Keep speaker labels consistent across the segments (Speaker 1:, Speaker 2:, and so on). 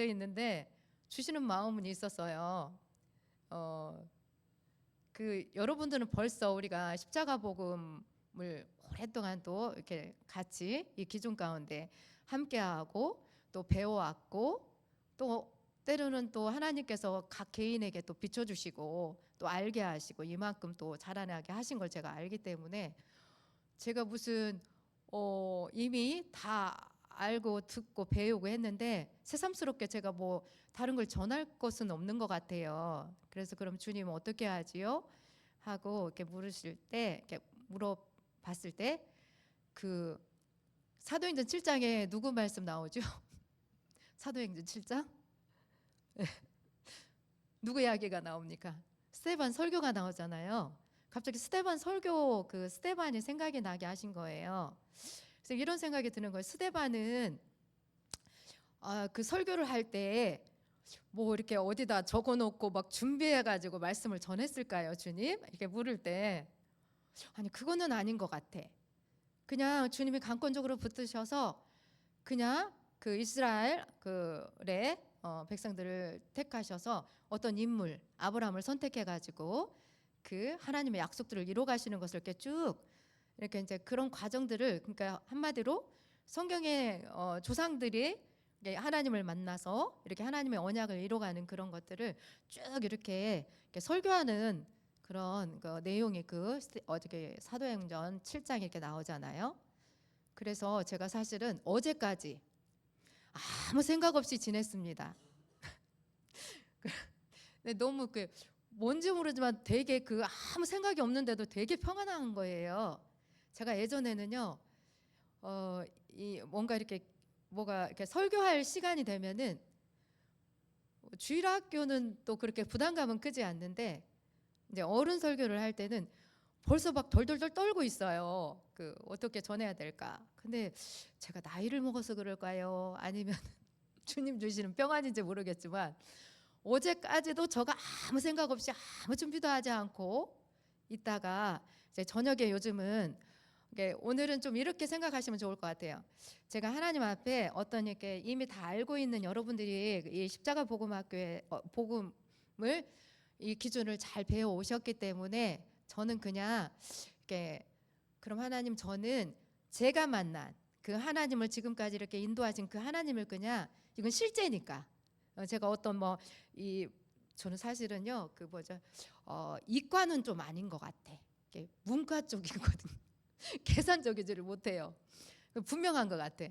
Speaker 1: 있는데 주시는 마음은 있었어요. 여러분들은 벌써 우리가 십자가 복음을 오랫동안 또 이렇게 같이 이 기준 가운데 함께하고 또 배워왔고, 또 때로는 또 하나님께서 각 개인에게 또 비춰주시고 또 알게 하시고 이만큼 또 자라나게 하신 걸 제가 알기 때문에, 제가 무슨 이미 다 알고 듣고 배우고 했는데 새삼스럽게 제가 뭐 다른 걸 전할 것은 없는 것 같아요. 그래서 그럼 주님 어떻게 하지요? 하고 이렇게 물으실 때, 이렇게 물어봤을 때, 그 사도행전 7장에 누구 말씀 나오죠? 사도행전 7장? 누구 이야기가 나옵니까? 스데반 설교가 나오잖아요. 갑자기 스데반 설교, 그 스데반이 생각이 나게 하신 거예요. 그래서 이런 생각이 드는 거예요. 스데반은 그 설교를 할 때 뭐 이렇게 어디다 적어놓고 막 준비해가지고 말씀을 전했을까요, 주님? 이렇게 물을 때, 아니 그거는 아닌 것 같아. 그냥 주님이 강권적으로 붙드셔서 그냥 그 이스라엘 그의 백성들을 택하셔서 어떤 인물 아브라함을 선택해가지고 그 하나님의 약속들을 이루어가시는 것을 이렇게 쭉 이렇게 이제 그런 과정들을, 그러니까 한마디로 성경의 조상들이 하나님을 만나서 이렇게 하나님의 언약을 이루어가는 그런 것들을 쭉 이렇게 설교하는 그런 그 내용이 어저께 사도행전 7장에 이렇게 나오잖아요. 그래서 제가 사실은 어제까지 아무 생각 없이 지냈습니다. 근데 너무 뭔지 모르지만 되게 아무 생각이 없는데도 되게 평안한 거예요. 제가 예전에는요, 이 뭔가 이렇게 뭐가 이렇게 설교할 시간이 되면은 주일학교는 또 그렇게 부담감은 크지 않는데, 이제 어른 설교를 할 때는 벌써 막 덜덜덜 떨고 있어요. 어떻게 전해야 될까? 근데 제가 나이를 먹어서 그럴까요? 아니면 주님 주시는 평안인지 모르겠지만 어제까지도 저가 아무 생각 없이 아무 준비도 하지 않고 있다가 이제 저녁에 요즘은 오늘은 좀 이렇게 생각하시면 좋을 것 같아요. 제가 하나님 앞에 어떤 이렇게 이미 다 알고 있는 여러분들이 이 십자가 복음학교의 복음을 이 기준을 잘 배워 오셨기 때문에 저는 그냥 이렇게, 그럼 하나님, 저는 제가 만난 그 하나님을 지금까지 이렇게 인도하신 그 하나님을, 그냥 이건 실제니까 제가 어떤 저는 사실은요 이과는 좀 아닌 것 같아. 문과 쪽이거든. 계산적이지를 못해요. 분명한 것 같아.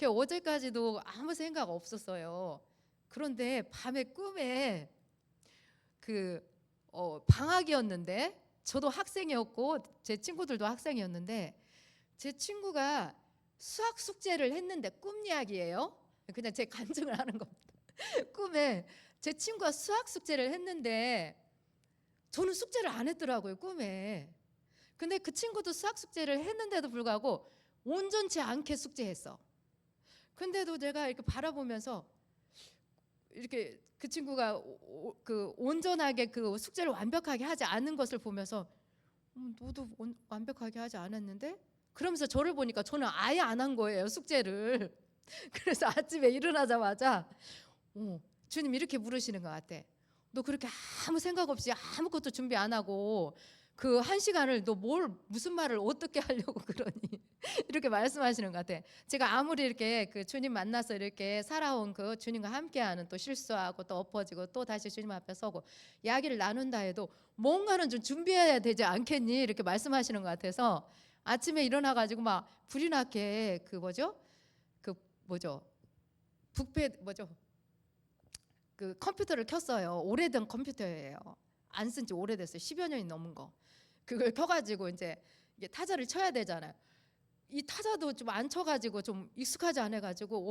Speaker 1: 어제까지도 아무 생각 없었어요. 그런데 밤에 꿈에 방학이었는데, 저도 학생이었고 제 친구들도 학생이었는데, 제 친구가 수학 숙제를 했는데, 꿈 이야기예요. 그냥 제 간증을 하는 겁니다. 꿈에 제 친구가 수학 숙제를 했는데 저는 숙제를 안 했더라고요, 꿈에. 근데 그 친구도 수학 숙제를 했는데도 불구하고 온전치 않게 숙제했어. 근데도 내가 이렇게 바라보면서, 이렇게 그 친구가 온전하게 그 숙제를 완벽하게 하지 않은 것을 보면서, 너도 완벽하게 하지 않았는데? 그러면서 저를 보니까 저는 아예 안 한 거예요, 숙제를. 그래서 아침에 일어나자마자 주님 이렇게 물으시는 것 같아. 너 그렇게 아무 생각 없이 아무것도 준비 안 하고 그 한 시간을 너 무슨 말을 어떻게 하려고 그러니? 이렇게 말씀하시는 것 같아. 제가 아무리 이렇게 주님 만나서 이렇게 살아온 주님과 함께하는, 또 실수하고 또 엎어지고 또 다시 주님 앞에 서고 이야기를 나눈다 해도 뭔가는 좀 준비해야 되지 않겠니? 이렇게 말씀하시는 것 같아서 아침에 일어나가지고 막 불이 나게 컴퓨터를 켰어요. 오래된 컴퓨터예요. 안 쓴 지 오래됐어요. 10여 년이 넘은 거. 그걸 켜가지고 이제 이게 타자를 쳐야 되잖아요. 이 타자도 좀 안 쳐가지고 좀 익숙하지 않아가지고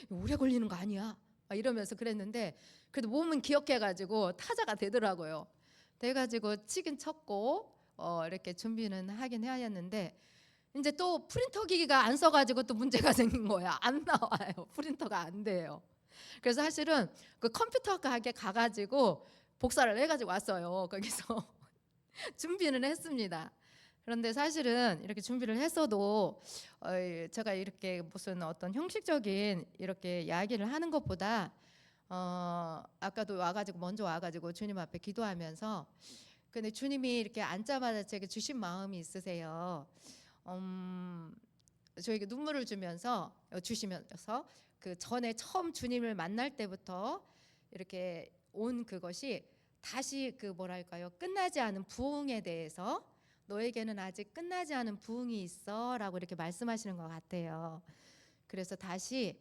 Speaker 1: 오래 걸리는 거 아니야? 막 이러면서 그랬는데, 그래도 몸은 기억해가지고 타자가 되더라고요. 돼가지고 치긴 쳤고 이렇게 준비는 하긴 해야했는데, 이제 또 프린터 기기가 안 써가지고 또 문제가 생긴 거야. 안 나와요. 프린터가 안 돼요. 그래서 사실은 그 컴퓨터 가게 가가지고 복사를 해가지고 왔어요. 거기서 준비는 했습니다. 그런데 사실은 이렇게 준비를 했어도 제가 이렇게 무슨 어떤 형식적인 이렇게 이야기를 하는 것보다 아까도 와가지고 먼저 와가지고 주님 앞에 기도하면서 근데 주님이 이렇게 앉자마자 제게 주신 마음이 있으세요. 저에게 눈물을 주시면서 그 전에 처음 주님을 만날 때부터 이렇게 온 그것이 다시 그 뭐랄까요, 끝나지 않은 부흥에 대해서 너에게는 아직 끝나지 않은 부흥이 있어라고 이렇게 말씀하시는 것 같아요. 그래서 다시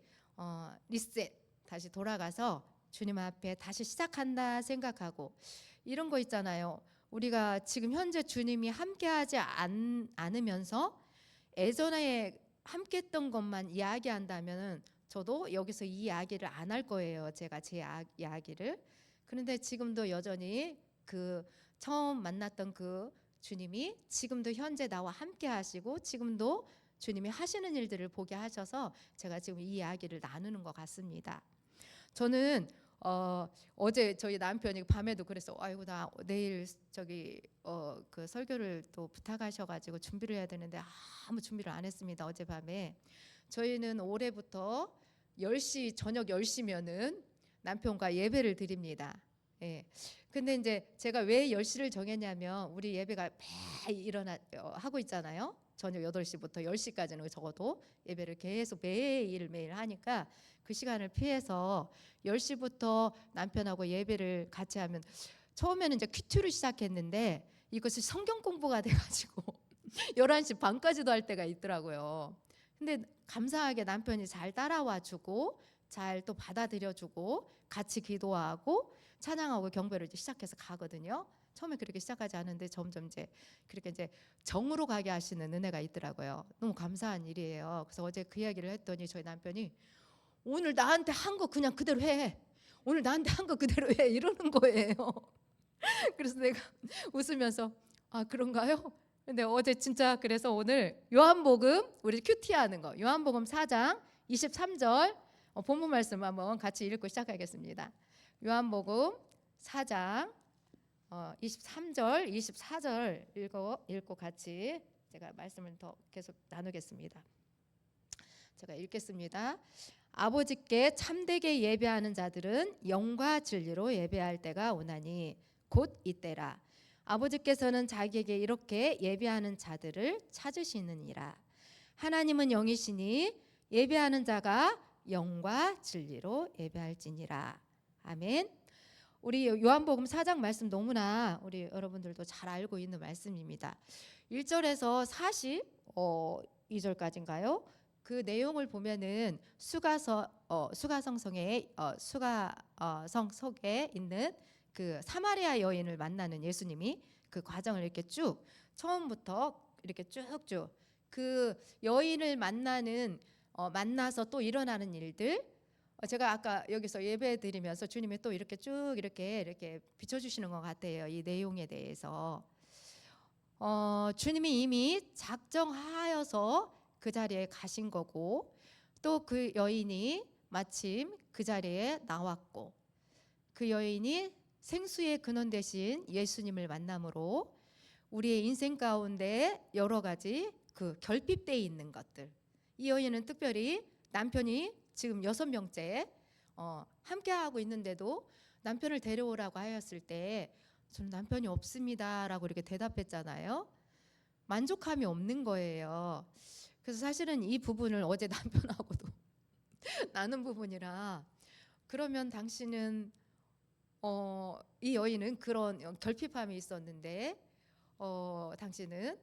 Speaker 1: 리셋, 다시 돌아가서 주님 앞에 다시 시작한다 생각하고 이런 거 있잖아요. 우리가 지금 현재 주님이 함께하지 않으면서 예전에 함께했던 것만 이야기한다면 저도 여기서 이 이야기를 안 할 거예요. 제가 제 이야기를. 그런데 지금도 여전히 그 처음 만났던 그 주님이 지금도 현재 나와 함께 하시고 지금도 주님이 하시는 일들을 보게 하셔서 제가 지금 이 이야기를 나누는 것 같습니다. 저는 어제 저희 남편이 밤에도 그랬어. 아이고 나 내일 그 설교를 또 부탁하셔가지고 준비를 해야 되는데 아무 준비를 안 했습니다. 어젯밤에. 저희는 올해부터 10시 저녁 10시면은 남편과 예배를 드립니다. 예. 근데 이제 제가 왜 10시를 정했냐면 우리 예배가 매일 하고 있잖아요. 저녁 8시부터 10시까지는 적어도 예배를 계속 매일 하니까 그 시간을 피해서 10시부터 남편하고 예배를 같이 하면 처음에는 이제 큐티로 시작했는데 이것이 성경 공부가 돼가지고 11시 반까지도 할 때가 있더라고요. 근데 감사하게 남편이 잘 따라와 주고 잘 또 받아들여 주고 같이 기도하고 찬양하고 경배를 이제 시작해서 가거든요. 처음에 그렇게 시작하지 않은데 점점 이제 그렇게 이제 정으로 가게 하시는 은혜가 있더라고요. 너무 감사한 일이에요. 그래서 어제 그 이야기를 했더니 저희 남편이 오늘 나한테 한 거 그냥 그대로 해. 오늘 나한테 한 거 그대로 해. 이러는 거예요. 그래서 내가 웃으면서 아 그런가요? 근데 어제 진짜 그래서 오늘 요한복음 우리 큐티하는 거 요한복음 4장 23절 본문 말씀 한번 같이 읽고 시작하겠습니다. 요한복음 4장 23절 24절 읽고 같이 제가 말씀을 더 계속 나누겠습니다. 제가 읽겠습니다. 아버지께 참되게 예배하는 자들은 영과 진리로 예배할 때가 오나니 곧 이때라. 아버지께서는 자기에게 이렇게 예배하는 자들을 찾으시느니라. 하나님은 영이시니 예배하는 자가 영과 진리로 예배할지니라. 아멘. 우리 요한복음 4장 말씀 너무나 우리 여러분들도 잘 알고 있는 말씀입니다. 1절에서 42절까지인가요? 그 내용을 보면은 수가성 속에 있는 그 사마리아 여인을 만나는 예수님이 그 과정을 이렇게 쭉 처음부터 이렇게 쭉쭉 그 여인을 만나서 또 일어나는 일들 제가 아까 여기서 예배 드리면서 주님이 또 이렇게 쭉 이렇게 비춰주시는 것 같아요. 이 내용에 대해서 주님이 이미 작정하여서 그 자리에 가신 거고 또 그 여인이 마침 그 자리에 나왔고 그 여인이 생수의 근원 되신 예수님을 만남으로 우리의 인생 가운데 여러 가지 그 결핍되어 있는 것들 이 여인은 특별히 남편이 지금 6명째 함께하고 있는데도 남편을 데려오라고 하였을 때 저는 남편이 없습니다라고 이렇게 대답했잖아요. 만족함이 없는 거예요. 그래서 사실은 이 부분을 어제 남편하고도 나눈 부분이라 그러면 당신은 이 여인은 그런 결핍함이 있었는데 당신은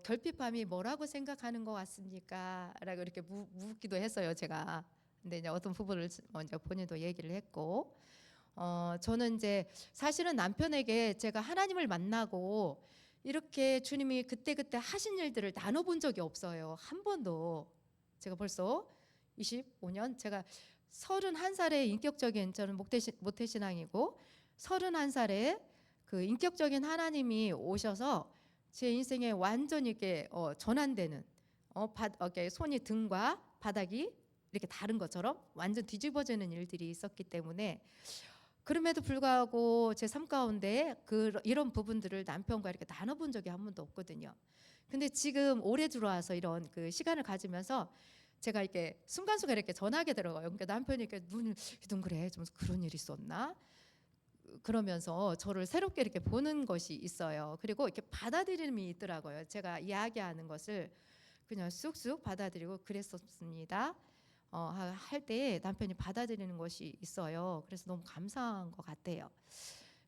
Speaker 1: 결핍함이 뭐라고 생각하는 것 같습니까? 라고 이렇게 묻기도 했어요 제가. 근데 이제 어떤 부분을 먼저 본인도 얘기를 했고 저는 이제 사실은 남편에게 제가 하나님을 만나고 이렇게 주님이 그때그때 하신 일들을 나눠본 적이 없어요. 한 번도. 제가 벌써 25년 제가 31살에 인격적인 저는 모태신앙이고 31살에 그 인격적인 하나님이 오셔서 제 인생에 완전히 이렇게 전환되는 손이 등과 바닥이 이렇게 다른 것처럼 완전 뒤집어지는 일들이 있었기 때문에 그럼에도 불구하고 제 삶 가운데 이런 부분들을 남편과 이렇게 나눠본 적이 한 번도 없거든요. 근데 지금 올해 들어와서 이런 그 시간을 가지면서 제가 이렇게 순간순간 이렇게 전화하게 들어가요. 그러니까 남편이 이렇게 눈 그래 좀 그런 일이 있었나? 그러면서 저를 새롭게 이렇게 보는 것이 있어요. 그리고 이렇게 받아들임이 있더라고요. 제가 이야기하는 것을 그냥 쑥쑥 받아들이고 그랬었습니다. 할 때 남편이 받아들이는 것이 있어요. 그래서 너무 감사한 것 같아요.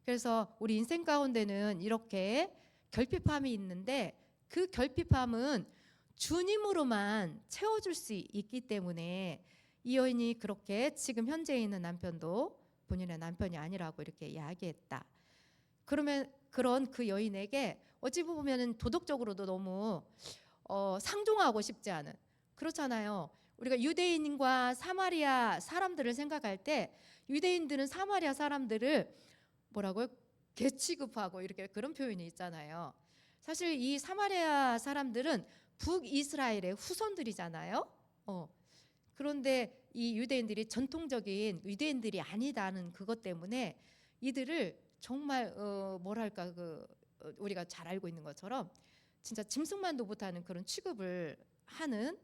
Speaker 1: 그래서 우리 인생 가운데는 이렇게 결핍함이 있는데 그 결핍함은 주님으로만 채워줄 수 있기 때문에 이 여인이 그렇게 지금 현재 있는 남편도 본인의 남편이 아니라고 이렇게 이야기했다. 그러면 그런 그 여인에게 어찌 보면은 도덕적으로도 너무 상종하고 싶지 않은, 그렇잖아요. 우리가 유대인과 사마리아 사람들을 생각할 때 유대인들은 사마리아 사람들을 뭐라고요? 개 취급하고 이렇게 그런 표현이 있잖아요. 사실 이 사마리아 사람들은 북이스라엘의 후손들이잖아요. 그런데 이 유대인들이 전통적인 유대인들이 아니다는 그것 때문에 이들을 정말 뭐랄까 우리가 잘 알고 있는 것처럼 진짜 짐승만도 못하는 그런 취급을 하는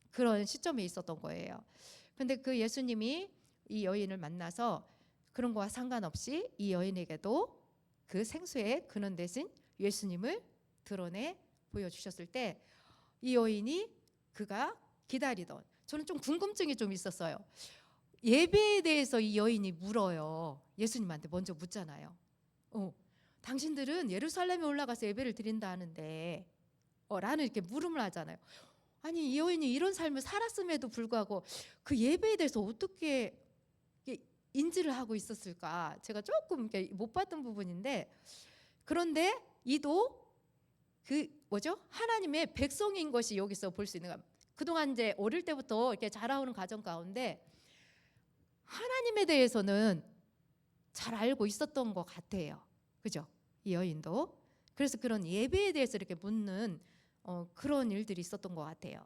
Speaker 1: 그런 시점에 있었던 거예요. 근데 그 예수님이 이 여인을 만나서 그런 거와 상관없이 이 여인에게도 그 생수의 근원 대신 예수님을 드러내 보여주셨을 때 이 여인이 그가 기다리던, 저는 좀 궁금증이 좀 있었어요. 예배에 대해서 이 여인이 물어요. 예수님한테 먼저 묻잖아요. 당신들은 예루살렘에 올라가서 예배를 드린다 하는데 라는 이렇게 물음을 하잖아요. 아니 이 여인이 이런 삶을 살았음에도 불구하고 그 예배에 대해서 어떻게 인지를 하고 있었을까? 제가 조금 못 봤던 부분인데, 그런데 이도 그 하나님의 백성인 것이 여기서 볼 수 있는 거야. 그동안 이제 어릴 때부터 이렇게 자라오는 가정 가운데 하나님에 대해서는 잘 알고 있었던 것 같아요. 그죠? 이 여인도. 그래서 그런 예배에 대해서 이렇게 묻는 그런 일들이 있었던 것 같아요.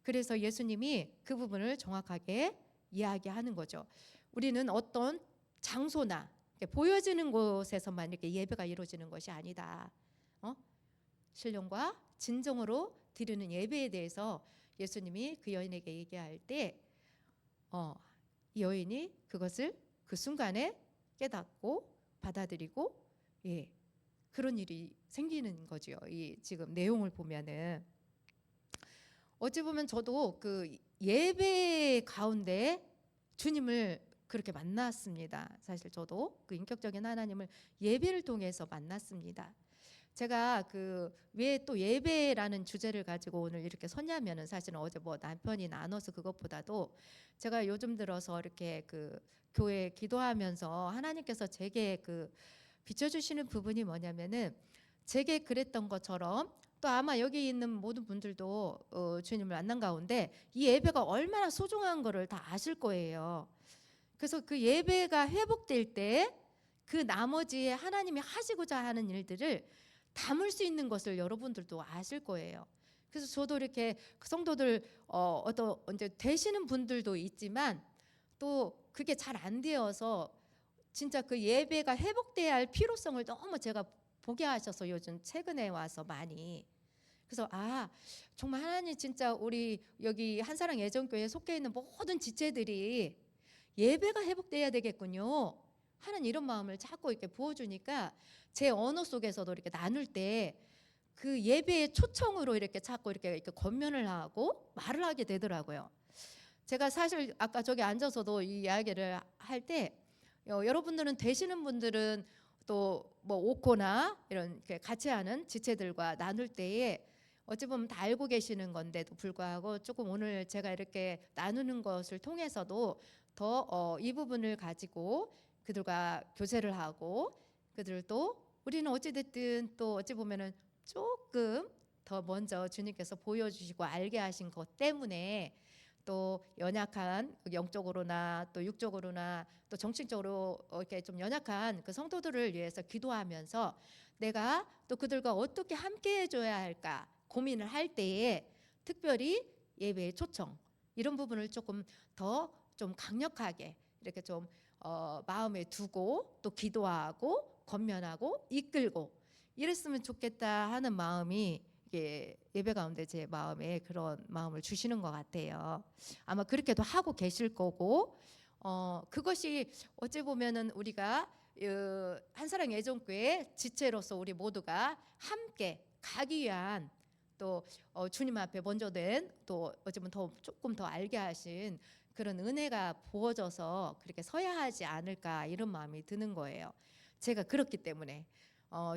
Speaker 1: 그래서 예수님이 그 부분을 정확하게 이야기하는 거죠. 우리는 어떤 장소나 보여지는 곳에서만 이렇게 예배가 이루어지는 것이 아니다. 신령과 진정으로 드리는 예배에 대해서 예수님이 그 여인에게 얘기할 때 이 여인이 그것을 그 순간에 깨닫고 받아들이고 그런 일이 생기는 거죠. 이 지금 내용을 보면은 어찌 보면 저도 그 예배 가운데 주님을 그렇게 만났습니다. 사실 저도 그 인격적인 하나님을 예배를 통해서 만났습니다. 제가 왜 또 예배라는 주제를 가지고 오늘 이렇게 섰냐면은 사실은 어제 남편이 나눠서 그것보다도 제가 요즘 들어서 이렇게 교회 기도하면서 하나님께서 제게 비춰주시는 부분이 뭐냐면은 제게 그랬던 것처럼 또 아마 여기 있는 모든 분들도 주님을 만난 가운데 이 예배가 얼마나 소중한 거를 다 아실 거예요. 그래서 그 예배가 회복될 때 그 나머지 하나님이 하시고자 하는 일들을 담을 수 있는 것을 여러분들도 아실 거예요. 그래서 저도 이렇게 성도들 이제 되시는 분들도 있지만 또 그게 잘 안 되어서 진짜 그 예배가 회복돼야 할 필요성을 너무 제가 보게 하셔서 요즘 최근에 와서 많이, 그래서 정말 하나님 진짜 우리 여기 한사랑 예전교회에 속해 있는 모든 지체들이 예배가 회복돼야 되겠군요 하는 이런 마음을 자꾸 이렇게 부어주니까 제 언어 속에서도 이렇게 나눌 때 그 예배의 초청으로 이렇게 자꾸 이렇게 권면을 하고 말을 하게 되더라고요. 제가 사실 아까 저기 앉아서도 이 이야기를 할 때 여러분들은 되시는 분들은 또 오코나 이런 같이 하는 지체들과 나눌 때에 어찌 보면 다 알고 계시는 건데도 불구하고 조금 오늘 제가 이렇게 나누는 것을 통해서도 더 이 부분을 가지고 그들과 교제를 하고 그들도 우리는 어찌됐든 또 어찌 보면은 조금 더 먼저 주님께서 보여주시고 알게 하신 것 때문에 또 연약한 영적으로나 또 육적으로나 또 정신적으로 이렇게 좀 연약한 그 성도들을 위해서 기도하면서 내가 또 그들과 어떻게 함께 해줘야 할까 고민을 할 때에 특별히 예배의 초청 이런 부분을 조금 더 좀 강력하게 이렇게 좀 마음에 두고 또 기도하고 권면하고 이끌고 이랬으면 좋겠다 하는 마음이 이게 예배 가운데 제 마음에 그런 마음을 주시는 것 같아요. 아마 그렇게도 하고 계실 거고, 그것이 어찌 보면은 우리가 한사랑 애정교회 지체로서 우리 모두가 함께 가기 위한 또 주님 앞에 먼저 된 또 어쩌면 더 조금 더 알게 하신 그런 은혜가 부어져서 그렇게 서야 하지 않을까 이런 마음이 드는 거예요. 제가 그렇기 때문에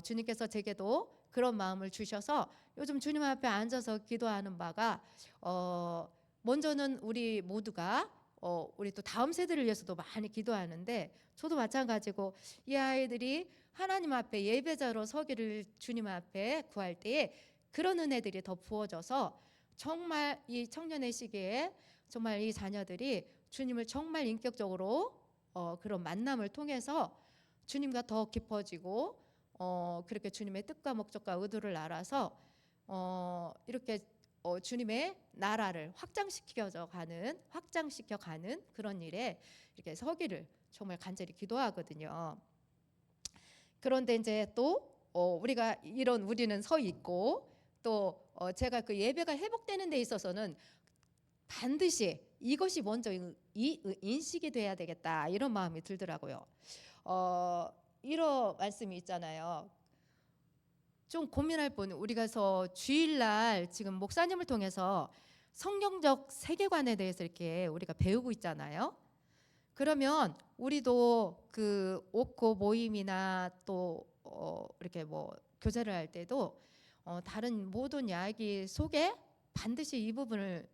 Speaker 1: 주님께서 제게도 그런 마음을 주셔서 요즘 주님 앞에 앉아서 기도하는 바가 먼저는 우리 모두가 우리 또 다음 세대를 위해서도 많이 기도하는데, 저도 마찬가지고 이 아이들이 하나님 앞에 예배자로 서기를 주님 앞에 구할 때에 그런 은혜들이 더 부어져서 정말 이 청년의 시기에 정말 이 자녀들이 주님을 정말 인격적으로 그런 만남을 통해서 주님과 더 깊어지고 그렇게 주님의 뜻과 목적과 의도를 알아서 이렇게 주님의 나라를 확장시켜 가는 그런 일에 이렇게 서기를 정말 간절히 기도하거든요. 그런데 이제 또 우리가 우리는 서 있고, 또 제가 그 예배가 회복되는 데 있어서는 반드시 이것이 먼저 인식이 돼야 되겠다 이런 마음이 들더라고요. 이런 말씀이 있잖아요. 좀 고민할 분, 우리가 주일날 지금 목사님을 통해서 성경적 세계관에 대해서 이렇게 우리가 배우고 있잖아요. 그러면 우리도 그 옥고 모임이나 또 이렇게 뭐 교제를 할 때도 다른 모든 이야기 속에 반드시 이 부분을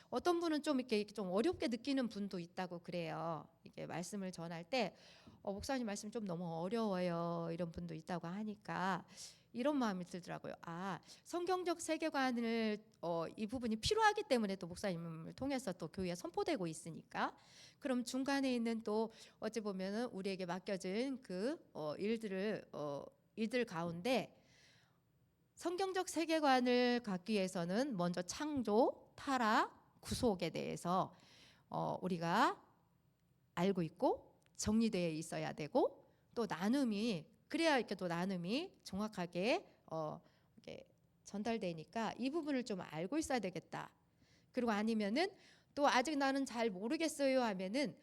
Speaker 1: 어떤 분은 좀 이렇게 좀 어렵게 느끼는 분도 있다고 그래요. 이게 말씀을 전할 때 목사님 말씀 좀 너무 어려워요 이런 분도 있다고 하니까 이런 마음이 들더라고요. 성경적 세계관을 이 부분이 필요하기 때문에 또 목사님을 통해서 또 교회에 선포되고 있으니까, 그럼 중간에 있는 또 어찌 보면은 우리에게 맡겨진 그 일들 가운데 성경적 세계관을 갖기 위해서는 먼저 창조, 타락, 구속에 대해서 우리가 알고 있고 정리되어 있어야 되고, 또 나눔이 그래야 이렇게 또 나눔이 정확하게 이렇게 전달되니까 이 부분을 좀 알고 있어야 되겠다. 그리고 아니면은 또 아직 나는 잘 모르겠어요 하면은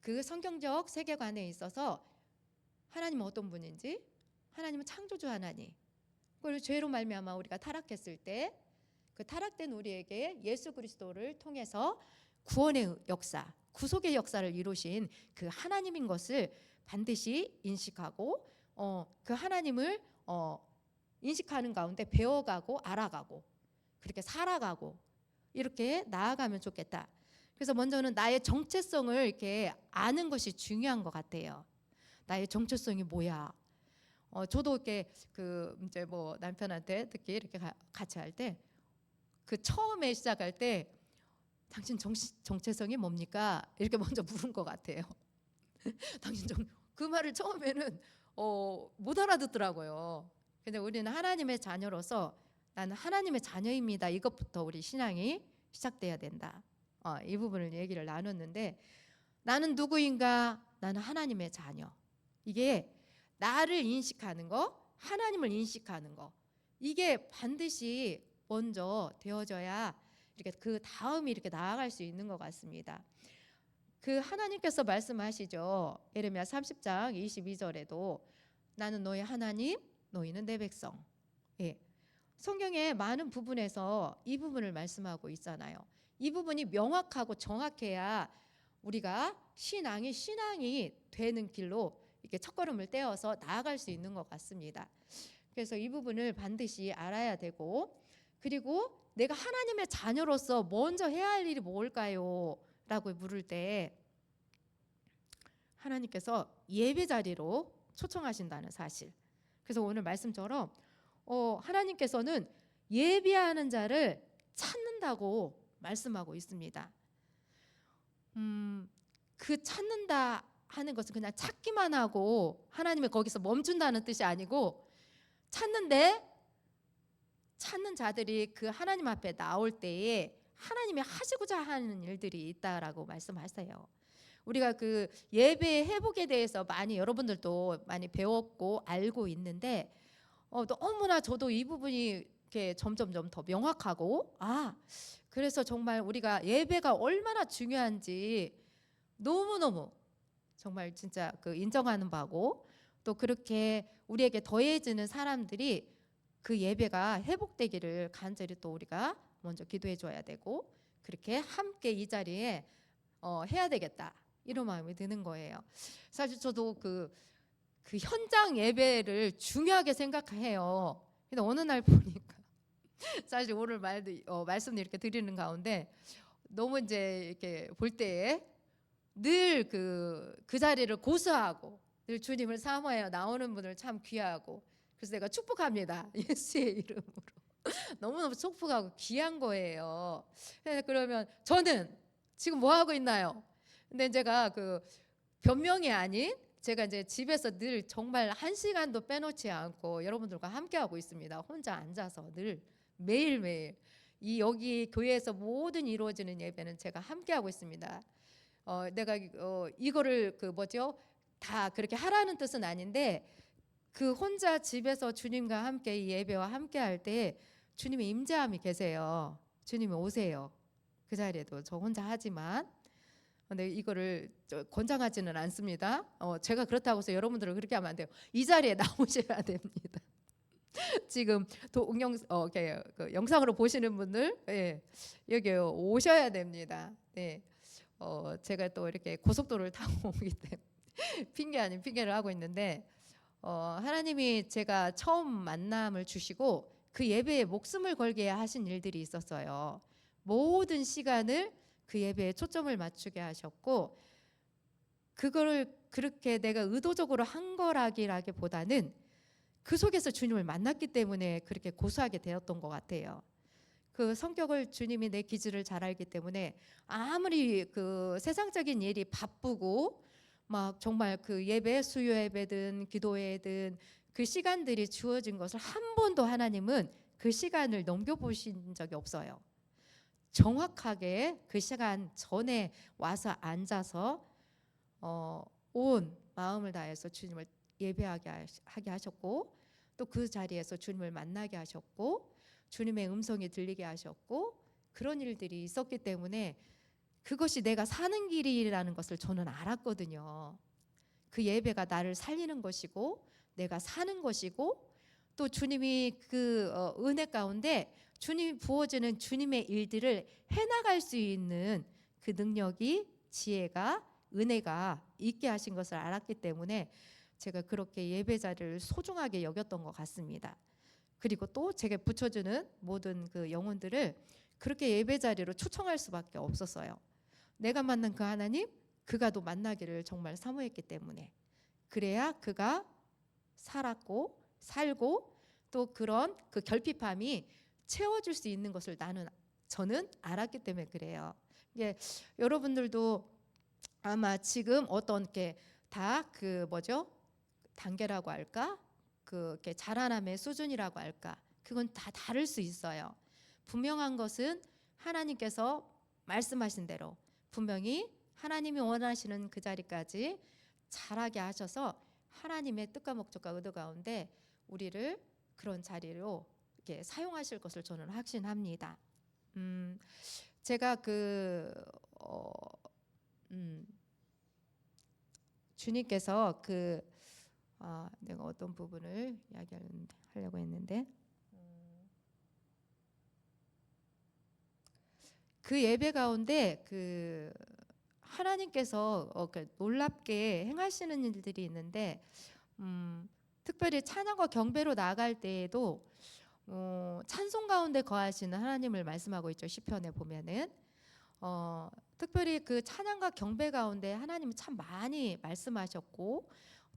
Speaker 1: 그 성경적 세계관에 있어서 하나님은 어떤 분인지, 하나님은 창조주 하나님, 그리고 죄로 말미암아 우리가 타락했을 때 그 타락된 우리에게 예수 그리스도를 통해서 구원의 역사, 구속의 역사를 이루신 그 하나님인 것을 반드시 인식하고 그 하나님을 인식하는 가운데 배워가고 알아가고 그렇게 살아가고 이렇게 나아가면 좋겠다. 그래서 먼저는 나의 정체성을 이렇게 아는 것이 중요한 것 같아요. 나의 정체성이 뭐야? 저도 이렇게 이제 뭐 남편한테 특히 이렇게 같이 할 때 그 처음에 시작할 때 당신 정체성이 뭡니까? 이렇게 먼저 물은 것 같아요. 당신 그 말을 처음에는 못 알아듣더라고요. 근데 우리는 하나님의 자녀로서 나는 하나님의 자녀입니다. 이것부터 우리 신앙이 시작돼야 된다. 이 부분을 얘기를 나눴는데, 나는 누구인가? 나는 하나님의 자녀. 이게 나를 인식하는 거, 하나님을 인식하는 거, 이게 반드시 먼저 되어져야 이렇게 그 다음이 이렇게 나아갈 수 있는 것 같습니다. 그 하나님께서 말씀하시죠. 예레미야 30장 22절에도 나는 너의 하나님, 너희는 내 백성. 예. 성경의 많은 부분에서 이 부분을 말씀하고 있잖아요. 이 부분이 명확하고 정확해야 우리가 신앙이 되는 길로 이렇게 첫걸음을 떼어서 나아갈 수 있는 것 같습니다. 그래서 이 부분을 반드시 알아야 되고, 그리고 내가 하나님의 자녀로서 먼저 해야 할 일이 뭘까요? 라고 물을 때 하나님께서 예배 자리로 초청하신다는 사실. 그래서 오늘 말씀처럼 하나님께서는 예배하는 자를 찾는다고 말씀하고 있습니다. 그 찾는다 하는 것은 그냥 찾기만 하고 하나님이 거기서 멈춘다는 뜻이 아니고, 찾는 자들이 그 하나님 앞에 나올 때에 하나님이 하시고자 하는 일들이 있다라고 말씀하세요. 우리가 그 예배 회복에 대해서 많이 여러분들도 많이 배웠고 알고 있는데 너무나 저도 이 부분이 이렇게 점점점 더 명확하고, 그래서 정말 우리가 예배가 얼마나 중요한지 너무너무 정말 진짜 그 인정하는 바고, 또 그렇게 우리에게 더해지는 사람들이 그 예배가 회복되기를 간절히 또 우리가 먼저 기도해 줘야 되고, 그렇게 함께 이 자리에 해야 되겠다, 이런 마음이 드는 거예요. 사실 저도 그 현장 예배를 중요하게 생각해요. 근데 어느 날 보니까 사실 오늘 말씀을 이렇게 드리는 가운데 너무 이제 이렇게 볼 때에 늘 그 자리를 고수하고 늘 주님을 사모하여 나오는 분을 참 귀하고, 그래서 내가 축복합니다. 예수의 이름으로. 너무너무 축복하고 귀한 거예요. 그러면 저는 지금 뭐 하고 있나요? 근데 제가 그 변명이 아닌, 제가 이제 집에서 늘 정말 한 시간도 빼놓지 않고 여러분들과 함께 하고 있습니다. 혼자 앉아서 늘 매일매일 여기 교회에서 모든 이루어지는 예배는 제가 함께 하고 있습니다. 내가 이거를 다 그렇게 하라는 뜻은 아닌데, 그 혼자 집에서 주님과 함께 이 예배와 함께 할 때 주님의 임재함이 계세요. 주님이 오세요. 그 자리에도 저 혼자 하지만, 근데 이거를 권장하지는 않습니다. 제가 그렇다고 해서 여러분들은 그렇게 하면 안 돼요. 이 자리에 나오셔야 됩니다. 지금 그 영상으로 보시는 분들, 여기 오셔야 됩니다. 네. 제가 또 이렇게 고속도로를 타고 오기 때문에 핑계 아닌 핑계를 하고 있는데, 하나님이 제가 처음 만남을 주시고 그 예배에 목숨을 걸게 하신 일들이 있었어요. 모든 시간을 그 예배에 초점을 맞추게 하셨고, 그거를 그렇게 내가 의도적으로 한 거라기보다는 그 속에서 주님을 만났기 때문에 그렇게 고수하게 되었던 것 같아요. 그 성격을 주님이 내 기질을 잘 알기 때문에 아무리 그 세상적인 일이 바쁘고 막 정말 그 예배, 수요 예배든 기도회든 그 시간들이 주어진 것을 한 번도 하나님은 그 시간을 넘겨보신 적이 없어요. 정확하게 그 시간 전에 와서 앉아서 온 마음을 다해서 주님을 예배하게 하셨고, 또 그 자리에서 주님을 만나게 하셨고, 주님의 음성이 들리게 하셨고, 그런 일들이 있었기 때문에 그것이 내가 사는 길이라는 것을 저는 알았거든요. 그 예배가 나를 살리는 것이고 내가 사는 것이고, 또 주님이 그 은혜 가운데 주님이 부어주는 주님의 일들을 해나갈 수 있는 그 능력이, 지혜가, 은혜가 있게 하신 것을 알았기 때문에 제가 그렇게 예배 자리를 소중하게 여겼던 것 같습니다. 그리고 또 제게 붙여주는 모든 그 영혼들을 그렇게 예배 자리로 초청할 수밖에 없었어요. 내가 만난 그 하나님, 그가 또 만나기를 정말 사모했기 때문에, 그래야 그가 살았고 살고 또 그런 그 결핍함이 채워줄 수 있는 것을 저는 알았기 때문에 그래요. 이게 여러분들도 아마 지금 어떤 게 다 단계라고 할까? 그게 자라남의 수준이라고 할까? 그건 다 다를 수 있어요. 분명한 것은 하나님께서 말씀하신 대로 분명히 하나님이 원하시는 그 자리까지 자라게 하셔서 하나님의 뜻과 목적과 의도 가운데 우리를 그런 자리로 이렇게 사용하실 것을 저는 확신합니다. 제가 주님께서 내가 어떤 부분을 이야기하려고 했는데, 그 예배 가운데 하나님께서 놀랍게 행하시는 일들이 있는데, 특별히 찬양과 경배로 나아갈 때에도 찬송 가운데 거하시는 하나님을 말씀하고 있죠. 시편에 보면은 특별히 그 찬양과 경배 가운데 하나님이 참 많이 말씀하셨고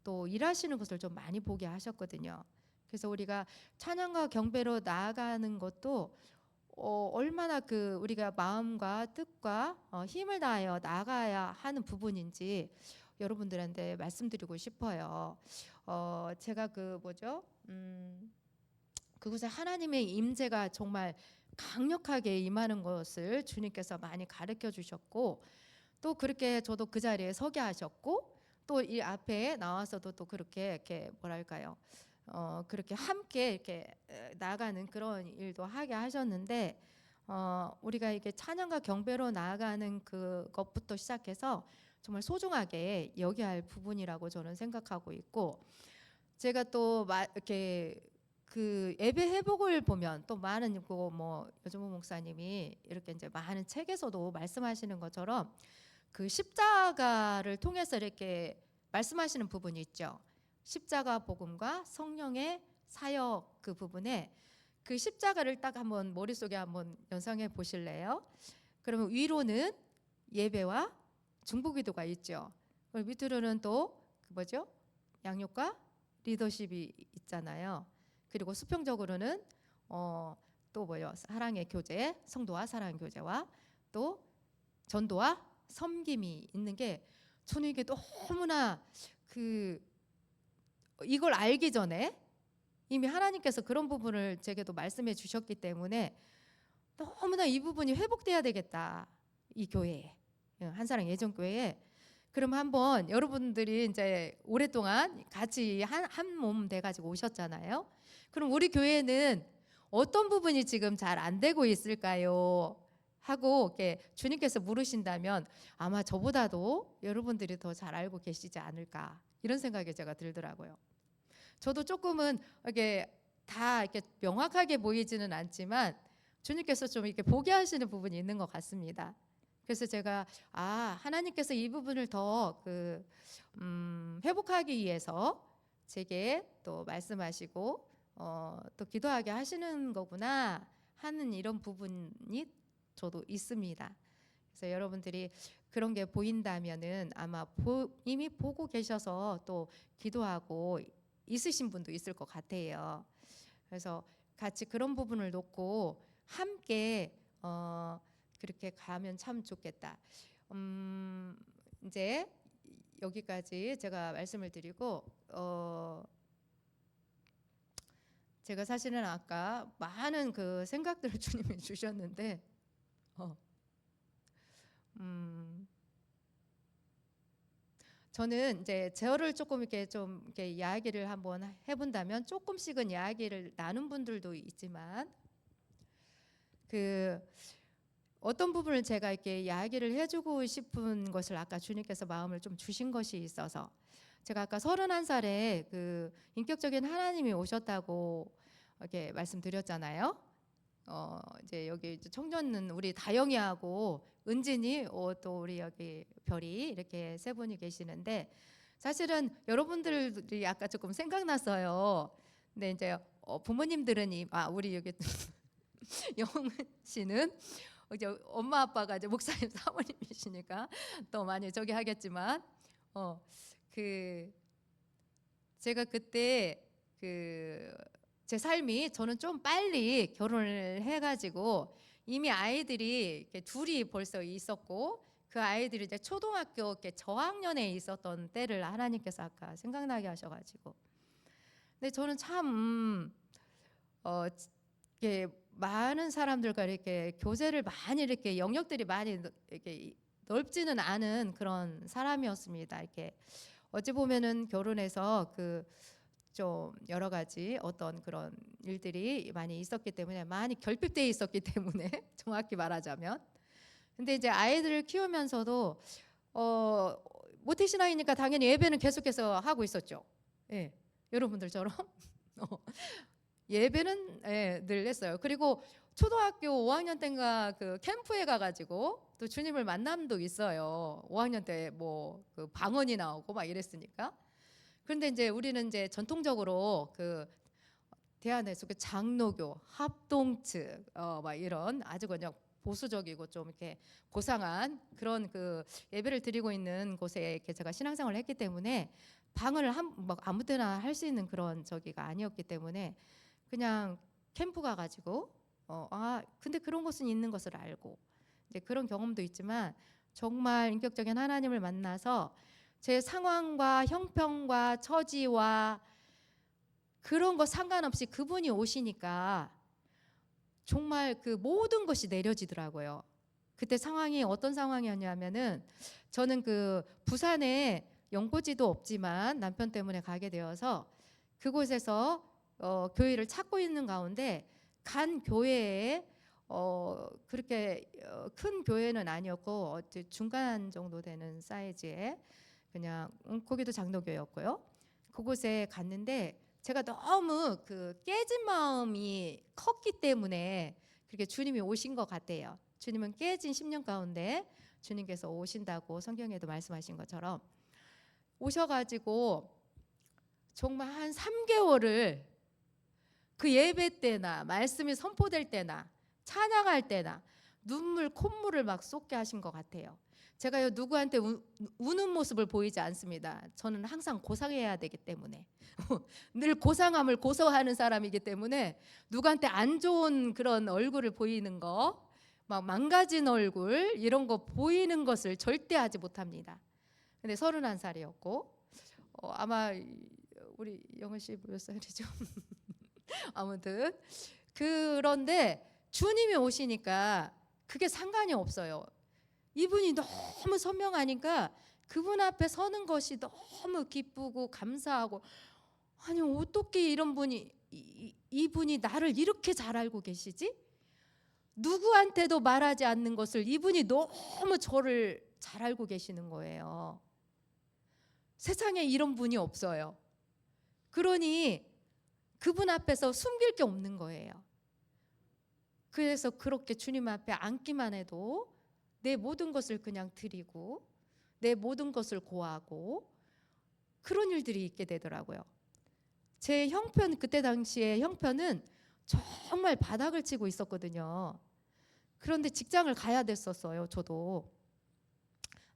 Speaker 1: 또 일하시는 것을 좀 많이 보게 하셨거든요. 그래서 우리가 찬양과 경배로 나아가는 것도 얼마나 우리가 마음과 뜻과 힘을 다하여 나아가야 하는 부분인지 여러분들한테 말씀드리고 싶어요. 제가 그곳에 하나님의 임재가 정말 강력하게 임하는 것을 주님께서 많이 가르쳐 주셨고, 또 그렇게 저도 그 자리에 서게 하셨고, 또 이 앞에 나와서도 또 그렇게 이렇게 뭐랄까요, 그렇게 함께 이렇게 나아가는 그런 일도 하게 하셨는데 우리가 이게 찬양과 경배로 나아가는 그것부터 시작해서 정말 소중하게 여겨야 할 부분이라고 저는 생각하고 있고, 제가 또 이렇게 그 예배 회복을 보면 또 많은 뭐 여정모 목사님이 이렇게 이제 많은 책에서도 말씀하시는 것처럼 그 십자가를 통해서 이렇게 말씀하시는 부분이 있죠. 십자가 복음과 성령의 사역 그 부분에 그 십자가를 딱 한번 머릿속에 한번 연상해 보실래요? 그러면 위로는 예배와 중보기도가 있죠. 밑으로는 또 뭐죠? 양육과 리더십이 있잖아요. 그리고 수평적으로는 또 뭐요? 사랑의 교제, 성도와 사랑의 교제와 또 전도와 섬김이 있는 게 저는 이게 너무나 이걸 알기 전에 이미 하나님께서 그런 부분을 제게도 말씀해 주셨기 때문에 너무나 이 부분이 회복돼야 되겠다. 이 교회에, 한사랑 예전교회에. 그럼 한번 여러분들이 이제 오랫동안 같이 한 몸 돼가지고 오셨잖아요. 그럼 우리 교회는 어떤 부분이 지금 잘 안 되고 있을까요? 하고 이렇게 주님께서 물으신다면 아마 저보다도 여러분들이 더 잘 알고 계시지 않을까, 이런 생각이 제가 들더라고요. 저도 조금은 이렇게 다 이렇게 명확하게 보이지는 않지만 주님께서 좀 이렇게 보게 하시는 부분이 있는 것 같습니다. 그래서 제가 하나님께서 이 부분을 더 회복하기 위해서 제게 또 말씀하시고 또 기도하게 하시는 거구나 하는 이런 부분이 저도 있습니다. 그래서 여러분들이 그런 게 보인다면은 아마 이미 보고 계셔서 또 기도하고 있으신 분도 있을 것 같아요. 그래서 같이 그런 부분을 놓고 함께 그렇게 가면 참 좋겠다. 이제 여기까지 제가 말씀을 드리고 제가 사실은 아까 많은 그 생각들을 주님이 주셨는데 저는 이제 저를 조금 이렇게 좀 이렇게 이야기를 한번 해본다면 조금씩은 이야기를 나눈 분들도 있지만 어떤 부분을 제가 이렇게 이야기를 해주고 싶은 것을 아까 주님께서 마음을 좀 주신 것이 있어서, 제가 아까 31살에 인격적인 하나님이 오셨다고 이렇게 말씀드렸잖아요. 이제 여기 청년은 우리 다영이하고 은진이 또 우리 여기 별이 이렇게 세 분이 계시는데, 사실은 여러분들이 아까 조금 생각났어요. 근데 이제 부모님들은 우리 여기 영은 씨는 이제 엄마 아빠가 이제 목사님 사모님이시니까 또 많이 저기 하겠지만 제가 그때 제 삶이, 저는 좀 빨리 결혼을 해가지고 이미 아이들이 이렇게 둘이 벌써 있었고 그 아이들이 이제 초등학교 이렇게 저학년에 있었던 때를 하나님께서 아까 생각나게 하셔가지고, 근데 저는 참 이렇게 많은 사람들과 이렇게 교제를 많이 이렇게 영역들이 많이 이렇게 넓지는 않은 그런 사람이었습니다. 이렇게 어찌 보면은 결혼해서 좀 여러 가지 어떤 그런 일들이 많이 있었기 때문에, 많이 결핍되어 있었기 때문에 정확히 말하자면. 근데 이제 아이들을 키우면서도 모태신앙이니까 당연히 예배는 계속해서 하고 있었죠. 예, 여러분들처럼 예배는 늘 했어요. 그리고 초등학교 5학년 때인가 캠프에 가가지고 또 주님을 만남도 있어요. 5학년 때 방언이 나오고 막 이랬으니까. 그런데 이제 우리는 이제 전통적으로 대안에서 장로교, 합동측 막 이런 아주 그냥 보수적이고 좀 이렇게 고상한 그런 예배를 드리고 있는 곳에 이렇게 제가 신앙생활을 했기 때문에 방언을 막 아무 때나 할 수 있는 그런 저기가 아니었기 때문에 그냥 캠프 가가지고 근데 그런 곳은 있는 것을 알고 이제 그런 경험도 있지만, 정말 인격적인 하나님을 만나서 제 상황과 형편과 처지와 그런 거 상관없이 그분이 오시니까 정말 모든 것이 내려지더라고요. 그때 상황이 어떤 상황이었냐면은, 저는 부산에 연고지도 없지만 남편 때문에 가게 되어서 그곳에서 교회를 찾고 있는 가운데 간 교회에 그렇게 큰 교회는 아니었고 중간 정도 되는 사이즈의 그냥 거기도 장로교였고요. 그곳에 갔는데 제가 너무 그 깨진 마음이 컸기 때문에 그렇게 주님이 오신 것 같아요. 주님은 깨진 10년 가운데 주님께서 오신다고 성경에도 말씀하신 것처럼 오셔가지고 정말 한 3개월을 그 예배 때나 말씀이 선포될 때나 찬양할 때나 눈물 콧물을 막 쏟게 하신 것 같아요. 제가요 누구한테 우는 모습을 보이지 않습니다. 저는 항상 고상해야 되기 때문에 늘 고상함을 고소하는 사람이기 때문에 누구한테 안 좋은 그런 얼굴을 보이는 거, 막 망가진 얼굴 이런 거 보이는 것을 절대 하지 못합니다. 근데 31살이었고 아마 우리 영은 씨 몇 살이죠? 아무튼 그런데 주님이 오시니까 그게 상관이 없어요. 이분이 너무 선명하니까 그분 앞에 서는 것이 너무 기쁘고 감사하고, 아니 어떻게 이런 분이 이분이 나를 이렇게 잘 알고 계시지? 누구한테도 말하지 않는 것을 이분이 너무 저를 잘 알고 계시는 거예요. 세상에 이런 분이 없어요. 그러니 그분 앞에서 숨길 게 없는 거예요. 그래서 그렇게 주님 앞에 앉기만 해도 내 모든 것을 그냥 드리고 내 모든 것을 고하고 그런 일들이 있게 되더라고요. 제 형편, 그때 당시에 형편은 정말 바닥을 치고 있었거든요. 그런데 직장을 가야 됐었어요. 저도.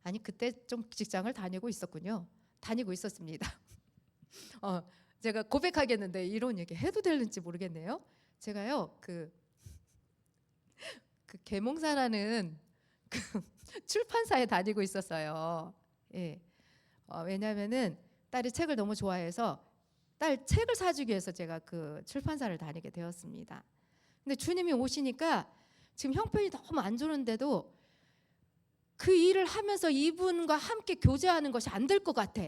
Speaker 1: 아니 그때 좀 직장을 다니고 있었군요. 다니고 있었습니다. 제가 고백하겠는데 이런 얘기 해도 되는지 모르겠네요. 제가요 그 계몽사라는 그 출판사에 다니고 있었어요. 예. 왜냐하면은 딸이 책을 너무 좋아해서 딸 책을 사주기 위해서 제가 그 출판사를 다니게 되었습니다. 근데 주님이 오시니까 지금 형편이 너무 안 좋은데도 그 일을 하면서 이분과 함께 교제하는 것이 안 될 것 같아.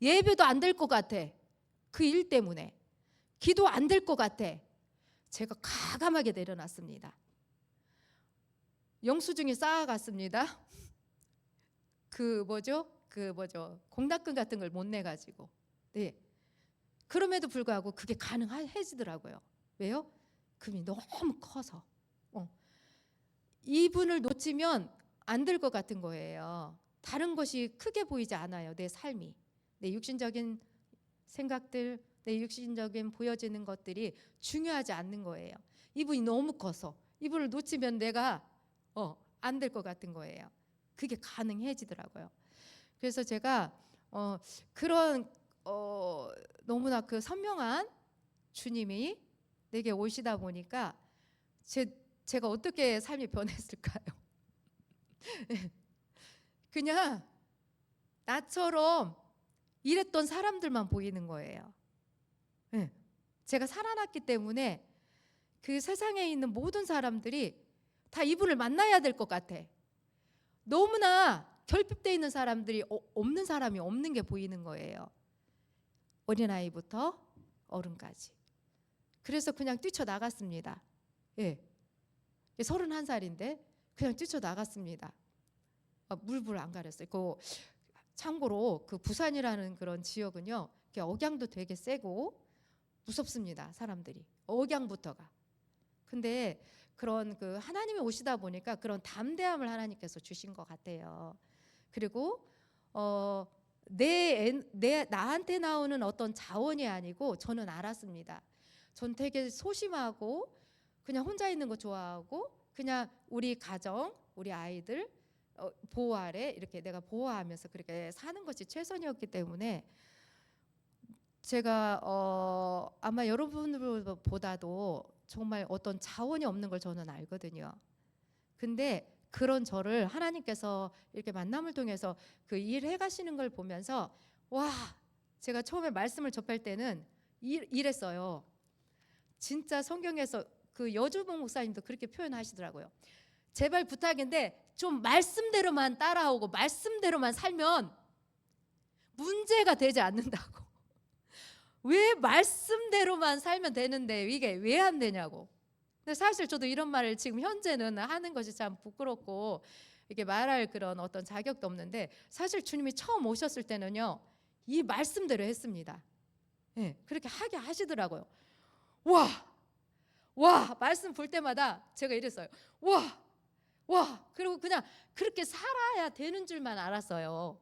Speaker 1: 예배도 안 될 것 같아. 그 일 때문에 기도 안 될 것 같아. 제가 과감하게 내려놨습니다. 영수증이 쌓아갔습니다. 그 공납금 같은 걸 못 내가지고. 네. 그럼에도 불구하고 그게 가능해지더라고요. 왜요? 금이 너무 커서. 이분을 놓치면 안 될 것 같은 거예요. 다른 것이 크게 보이지 않아요. 내 삶이. 내 육신적인 생각들, 내 육신적인 보여지는 것들이 중요하지 않는 거예요. 이분이 너무 커서 이분을 놓치면 내가 안 될 것 같은 거예요. 그게 가능해지더라고요. 그래서 제가 그런 너무나 그 선명한 주님이 내게 오시다 보니까 제가 어떻게 삶이 변했을까요? 그냥 나처럼 이랬던 사람들만 보이는 거예요. 제가 살아났기 때문에 그 세상에 있는 모든 사람들이 다 이분을 만나야 될 것 같아. 너무나 결핍되어 있는 사람들이 없는 사람이 없는 게 보이는 거예요. 어린아이부터 어른까지. 그래서 그냥 뛰쳐나갔습니다. 예. 31살인데 그냥 뛰쳐나갔습니다. 물불 안 가렸어요. 참고로 그 부산이라는 그런 지역은요, 억양도 되게 세고 무섭습니다. 사람들이 억양부터가. 근데 그런 그 하나님이 오시다 보니까 그런 담대함을 하나님께서 주신 것 같아요. 그리고 나한테 나오는 어떤 자원이 아니고 저는 알았습니다. 전 되게 소심하고 그냥 혼자 있는 거 좋아하고 그냥 우리 가정, 우리 아이들 보호 아래 이렇게 내가 보호하면서 그렇게 사는 것이 최선이었기 때문에 제가 아마 여러분들보다도 정말 어떤 자원이 없는 걸 저는 알거든요. 근데 그런 저를 하나님께서 이렇게 만남을 통해서 그 일해 가시는 걸 보면서 와, 제가 처음에 말씀을 접할 때는 이랬어요. 진짜 성경에서 그 여주봉 목사님도 그렇게 표현하시더라고요. 제발 부탁인데 좀 말씀대로만 따라오고 말씀대로만 살면 문제가 되지 않는다고. 왜 말씀대로만 살면 되는데 이게 왜 안 되냐고. 근데 사실 저도 이런 말을 지금 현재는 하는 것이 참 부끄럽고 이렇게 말할 그런 어떤 자격도 없는데, 사실 주님이 처음 오셨을 때는요 이 말씀대로 했습니다. 예, 그렇게 하게 하시더라고요. 와 말씀 볼 때마다 제가 이랬어요. 와 그리고 그냥 그렇게 살아야 되는 줄만 알았어요.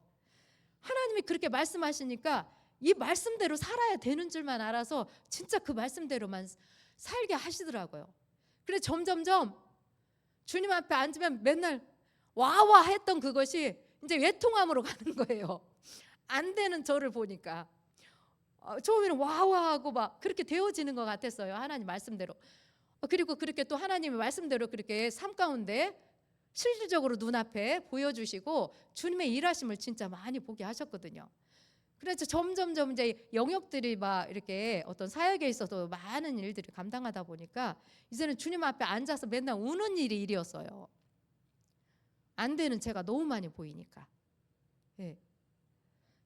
Speaker 1: 하나님이 그렇게 말씀하시니까 이 말씀대로 살아야 되는 줄만 알아서 진짜 그 말씀대로만 살게 하시더라고요. 그래서 점점점 주님 앞에 앉으면 맨날 와와 했던 그것이 이제 외통함으로 가는 거예요. 안 되는 저를 보니까 처음에는 와와하고 막 그렇게 되어지는 것 같았어요. 하나님 말씀대로. 그리고 그렇게 또 하나님의 말씀대로 그렇게 삶 가운데 실질적으로 눈앞에 보여주시고 주님의 일하심을 진짜 많이 보게 하셨거든요. 그래서 점점점 이제 영역들이 막 이렇게 어떤 사역에 있어서 많은 일들이 감당하다 보니까 이제는 주님 앞에 앉아서 맨날 우는 일이었어요. 안 되는 제가 너무 많이 보이니까. 예.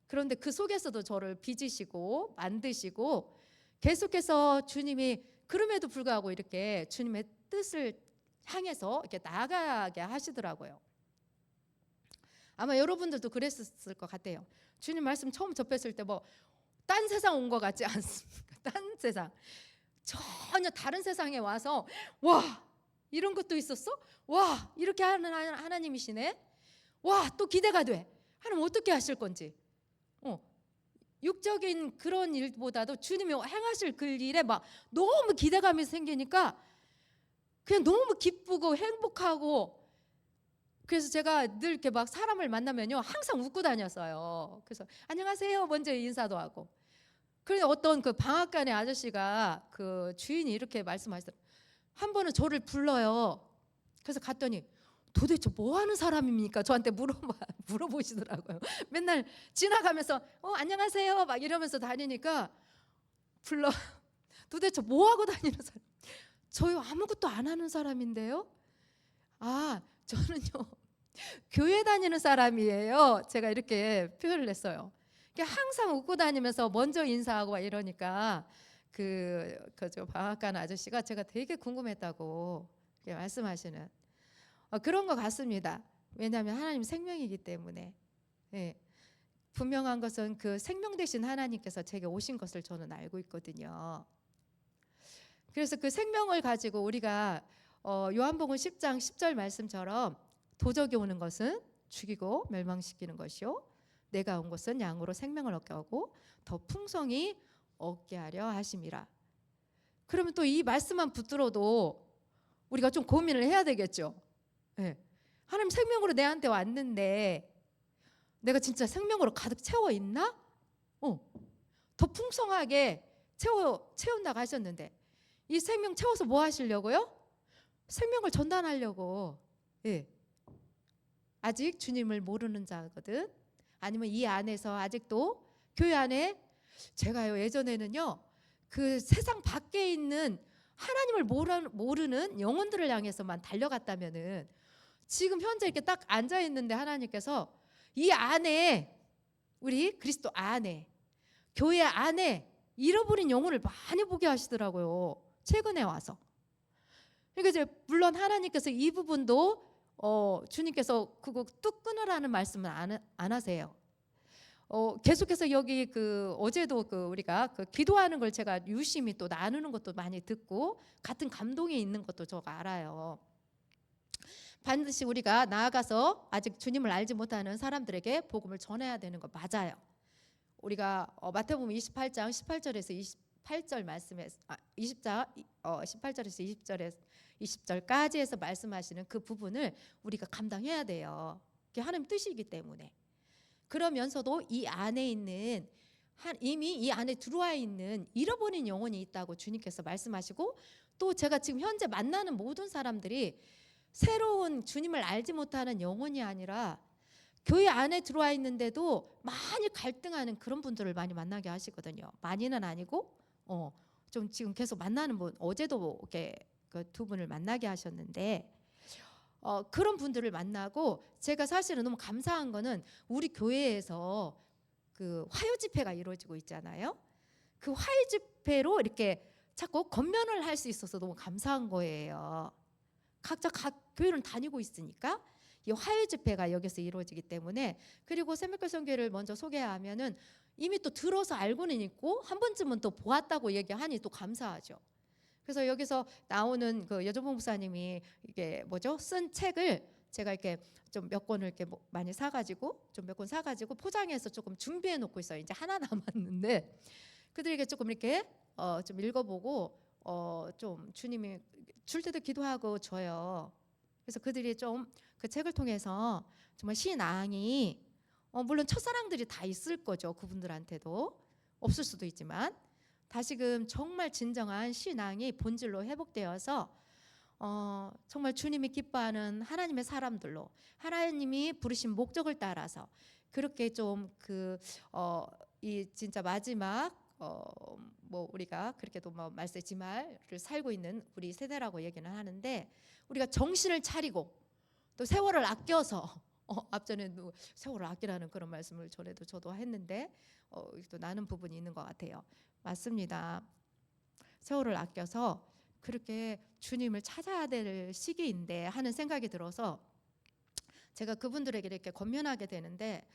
Speaker 1: 그런데 그 속에서도 저를 빚으시고 만드시고 계속해서 주님이 그럼에도 불구하고 이렇게 주님의 뜻을 향해서 이렇게 나아가게 하시더라고요. 아마 여러분들도 그랬을 것 같아요. 주님 말씀 처음 접했을 때 뭐 딴 세상 온 것 같지 않습니까? 딴 세상, 전혀 다른 세상에 와서 와 이런 것도 있었어? 와 이렇게 하는 하나님이시네. 와 또 기대가 돼. 하나님 어떻게 하실 건지. 육적인 그런 일보다도 주님이 행하실 그 일에 막 너무 기대감이 생기니까 그냥 너무 기쁘고 행복하고, 그래서 제가 늘 이렇게 막 사람을 만나면요 항상 웃고 다녔어요. 그래서 안녕하세요 먼저 인사도 하고. 그런데 어떤 그 방앗간의 아저씨가 그 주인이 이렇게 말씀하시더라고요. 한 번은 저를 불러요. 그래서 갔더니 도대체 뭐 하는 사람입니까? 저한테 물어보시더라고요. 맨날 지나가면서 안녕하세요 막 이러면서 다니니까 불러. 도대체 뭐 하고 다니는 사람? 저요 아무것도 안 하는 사람인데요. 저는요 교회 다니는 사람이에요. 제가 이렇게 표현을 했어요. 항상 웃고 다니면서 먼저 인사하고 막 이러니까 그저 방앗간 아저씨가 제가 되게 궁금했다고 말씀하시는 그런 것 같습니다. 왜냐하면 하나님 생명이기 때문에. 예. 분명한 것은 그 생명 되신 하나님께서 제게 오신 것을 저는 알고 있거든요. 그래서 그 생명을 가지고 우리가 요한복음 10장 10절 말씀처럼 도적이 오는 것은 죽이고 멸망시키는 것이요 내가 온 것은 양으로 생명을 얻게 하고 더 풍성히 얻게 하려 하심이라. 그러면 또 이 말씀만 붙들어도 우리가 좀 고민을 해야 되겠죠. 네. 하나님 생명으로 내한테 왔는데 내가 진짜 생명으로 가득 채워 있나? 더 풍성하게 채운다고 하셨는데 이 생명 채워서 뭐 하시려고요? 생명을 전달하려고. 예. 아직 주님을 모르는 자거든. 아니면 이 안에서 아직도 교회 안에 제가요 예전에는요 그 세상 밖에 있는 하나님을 모르는 영혼들을 향해서만 달려갔다면은 지금 현재 이렇게 딱 앉아 있는데 하나님께서 이 안에 우리 그리스도 안에 교회 안에 잃어버린 영혼을 많이 보게 하시더라고요. 최근에 와서. 그러니까 이제 물론 하나님께서 이 부분도 주님께서 그거 뚝 끊으라는 말씀은 안 하세요. 계속해서 여기 어제도 우리가 기도하는 걸 제가 유심히 또 나누는 것도 많이 듣고 같은 감동이 있는 것도 제가 알아요. 반드시 우리가 나아가서 아직 주님을 알지 못하는 사람들에게 복음을 전해야 되는 거 맞아요. 우리가 마태복음 28장 18절에서 28절 말씀에 20장 18절에서 20절까지 해서 말씀하시는 그 부분을 우리가 감당해야 돼요. 그게 하나님 뜻이기 때문에. 그러면서도 이 안에 있는 이미 이 안에 들어와 있는 잃어버린 영혼이 있다고 주님께서 말씀하시고, 또 제가 지금 현재 만나는 모든 사람들이 새로운 주님을 알지 못하는 영혼이 아니라 교회 안에 들어와 있는데도 많이 갈등하는 그런 분들을 많이 만나게 하시거든요. 많이는 아니고 좀 지금 계속 만나는 분, 어제도 이렇게 두 분을 만나게 하셨는데 그런 분들을 만나고, 제가 사실은 너무 감사한 거는 우리 교회에서 그 화요 집회가 이루어지고 있잖아요. 그 화해 집회로 이렇게 자꾸 권면을 할 수 있어서 너무 감사한 거예요. 각자 각 교회를 다니고 있으니까 이 화해 집회가 여기서 이루어지기 때문에. 그리고 새벽교 선교회를 먼저 소개하면은 이미 또 들어서 알고는 있고 한 번쯤은 또 보았다고 얘기하니 또 감사하죠. 그래서 여기서 나오는 그 여정봉 목사님이 이게 뭐죠? 쓴 책을 제가 이렇게 좀 몇 권을 이렇게 많이 사가지고 좀 몇 권 사가지고 포장해서 조금 준비해 놓고 있어요. 이제 하나 남았는데 그들에게 조금 이렇게 좀 읽어보고 좀 주님이 줄 때도 기도하고 줘요. 그래서 그들이 좀 그 책을 통해서 정말 신앙이 물론 첫사랑들이 다 있을 거죠. 그분들한테도 없을 수도 있지만 다시금 정말 진정한 신앙이 본질로 회복되어서 정말 주님이 기뻐하는 하나님의 사람들로 하나님이 부르신 목적을 따라서 그렇게 좀 이 진짜 마지막 뭐 우리가 그렇게도 뭐 말세지말을 살고 있는 우리 세대라고 얘기는 하는데 우리가 정신을 차리고 또 세월을 아껴서 앞전에도 세월을 아끼라는 그런 말씀을 전에도 저도 했는데 또 나는 부분이 있는 것 같아요. 맞습니다. 세월을 아껴서 그렇게 주님을 찾아야 될 시기인데 하는 생각이 들어서 제가 그분들에게 이렇게 권면하게 되는데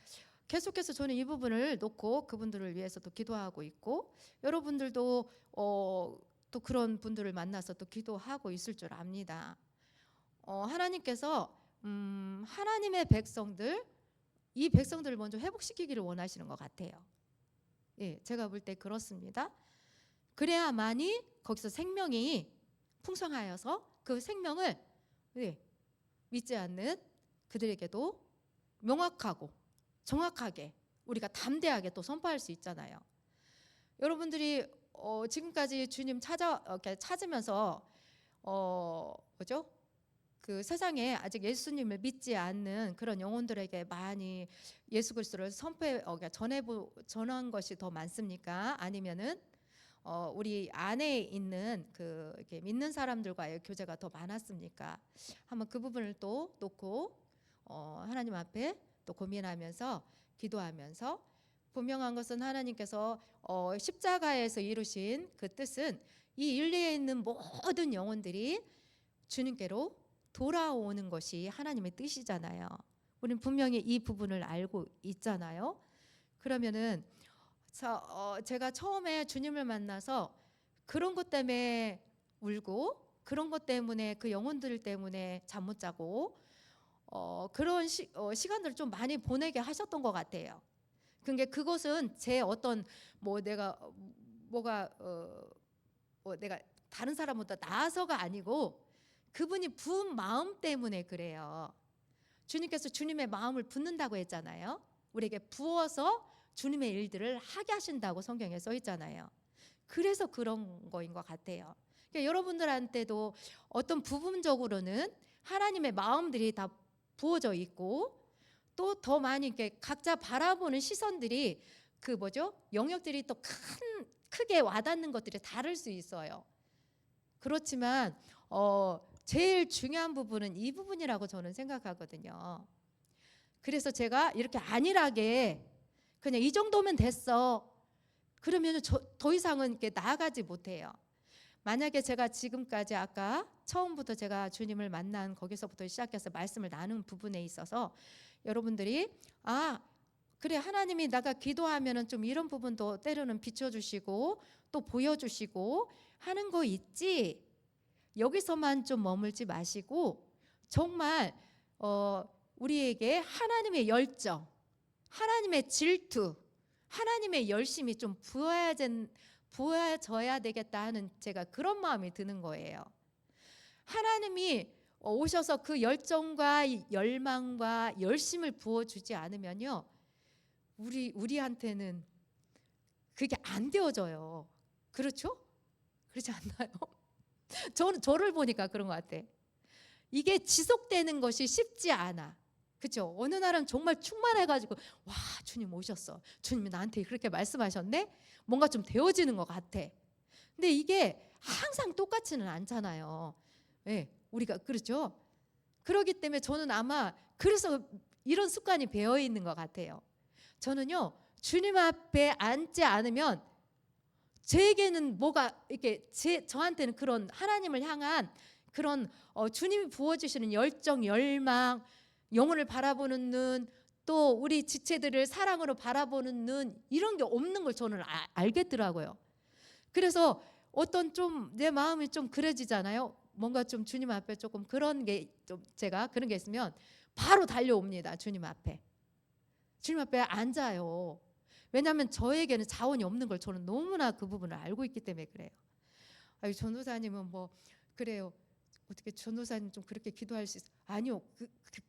Speaker 1: 계속해서 저는 이 부분을 놓고 그분들을 위해서도 기도하고 있고 여러분들도 또 그런 분들을 만나서 또 기도하고 있을 줄 압니다. 하나님께서 하나님의 백성들 이 백성들을 먼저 회복시키기를 원하시는 것 같아요. 예, 제가 볼 때 그렇습니다. 그래야만이 거기서 생명이 풍성하여서 그 생명을 믿지 않는 그들에게도 명확하고 정확하게 우리가 담대하게 또 선포할 수 있잖아요. 여러분들이 지금까지 주님 찾으면서 뭐죠? 그 세상에 아직 예수님을 믿지 않는 그런 영혼들에게 많이 예수 그리스도를 전한 것이 더 많습니까? 아니면은 우리 안에 있는 그 이렇게 믿는 사람들과의 교제가 더 많았습니까? 한번 그 부분을 또 놓고 하나님 앞에 또 고민하면서 기도하면서 분명한 것은 하나님께서 십자가에서 이루신 그 뜻은 이 인류에 있는 모든 영혼들이 주님께로 돌아오는 것이 하나님의 뜻이잖아요. 우리는 분명히 이 부분을 알고 있잖아요. 그러면은 제가 처음에 주님을 만나서 그런 것 때문에 울고 그런 것 때문에 그 영혼들 때문에 잠 못 자고 그런 시간들을 좀 많이 보내게 하셨던 것 같아요. 그게 그것은 제 어떤 내가 다른 사람보다 나아서가 아니고 그분이 부은 마음 때문에 그래요. 주님께서 주님의 마음을 붓는다고 했잖아요. 우리에게 부어서 주님의 일들을 하게 하신다고 성경에 써 있잖아요. 그래서 그런 거인 것 같아요. 그러니까 여러분들한테도 어떤 부분적으로는 하나님의 마음들이 다 부어져 있고 또 더 많이 이렇게 각자 바라보는 시선들이 영역들이 또 크게 와닿는 것들이 다를 수 있어요. 그렇지만 제일 중요한 부분은 이 부분이라고 저는 생각하거든요. 그래서 제가 이렇게 안일하게 그냥 이 정도면 됐어. 그러면 더 이상은 이렇게 나아가지 못해요. 만약에 제가 지금까지 아까 처음부터 제가 주님을 만난 거기서부터 시작해서 말씀을 나눈 부분에 있어서 여러분들이 그래 하나님이 내가 기도하면은 좀 이런 부분도 때로는 비춰주시고 또 보여주시고 하는 거 있지. 여기서만 좀 머물지 마시고 정말 우리에게 하나님의 열정, 하나님의 질투, 하나님의 열심이 좀 부어져야 되겠다 하는 제가 그런 마음이 드는 거예요. 하나님이 오셔서 그 열정과 열망과 열심을 부어주지 않으면요, 우리한테는 그게 안 되어져요. 그렇죠? 그렇지 않나요? 저를 보니까 그런 것 같아. 이게 지속되는 것이 쉽지 않아. 그렇죠? 어느 날은 정말 충만해가지고 와 주님 오셨어. 주님이 나한테 그렇게 말씀하셨네. 뭔가 좀 되어지는 것 같아. 근데 이게 항상 똑같지는 않잖아요. 네, 우리가 그렇죠? 그렇기 때문에 저는 아마 그래서 이런 습관이 배어 있는 것 같아요. 저는요 주님 앞에 앉지 않으면 제에게는 뭐가 이렇게 저한테는 그런 하나님을 향한 그런 주님이 부어주시는 열정, 열망, 영혼을 바라보는 눈, 또 우리 지체들을 사랑으로 바라보는 눈, 이런 게 없는 걸 저는 알겠더라고요. 그래서 어떤 좀 내 마음이 좀 그래지잖아요. 뭔가 좀 주님 앞에 조금 그런 게 좀 제가 그런 게 있으면 바로 달려옵니다. 주님 앞에. 주님 앞에 앉아요. 왜냐하면 저에게는 자원이 없는 걸 저는 너무나 그 부분을 알고 있기 때문에 그래요. 아유, 전도사님은 뭐 그래요. 어떻게 전도사님 좀 그렇게 기도할 수 있어요? 아니요.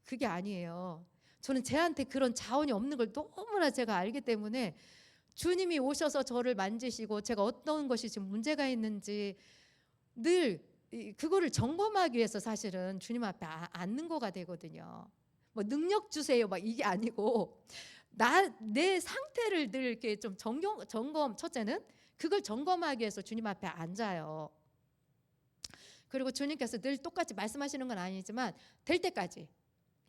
Speaker 1: 그게 아니에요. 저는 제한테 그런 자원이 없는 걸 너무나 제가 알기 때문에 주님이 오셔서 저를 만지시고 제가 어떤 것이 지금 문제가 있는지 늘 그거를 점검하기 위해서 사실은 주님 앞에 앉는 거가 되거든요. 뭐 능력 주세요 막 이게 아니고 내 상태를 늘 이렇게 좀 점검, 첫째는 그걸 점검하기 위해서 주님 앞에 앉아요. 그리고 주님께서 늘 똑같이 말씀하시는 건 아니지만 될 때까지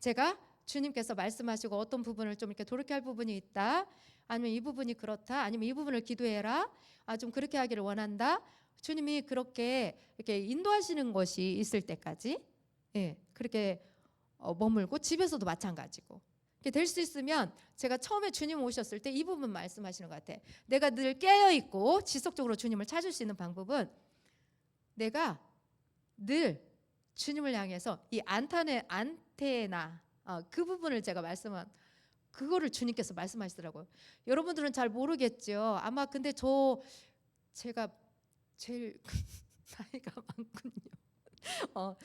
Speaker 1: 제가 주님께서 말씀하시고 어떤 부분을 좀 이렇게 돌이켜야 할 부분이 있다, 아니면 이 부분이 그렇다, 아니면 이 부분을 기도해라, 좀 그렇게 하기를 원한다, 주님이 그렇게 이렇게 인도하시는 것이 있을 때까지, 예, 그렇게 머물고, 집에서도 마찬가지고 될 수 있으면 제가 처음에 주님 오셨을 때 이 부분 말씀하시는 것 같아. 내가 늘 깨어 있고 지속적으로 주님을 찾을 수 있는 방법은 내가 늘 주님을 향해서 이 안테나 그 부분을 제가 말씀한 그거를 주님께서 말씀하시더라고요. 여러분들은 잘 모르겠죠. 아마 근데 제가 제일 나이가 많군요.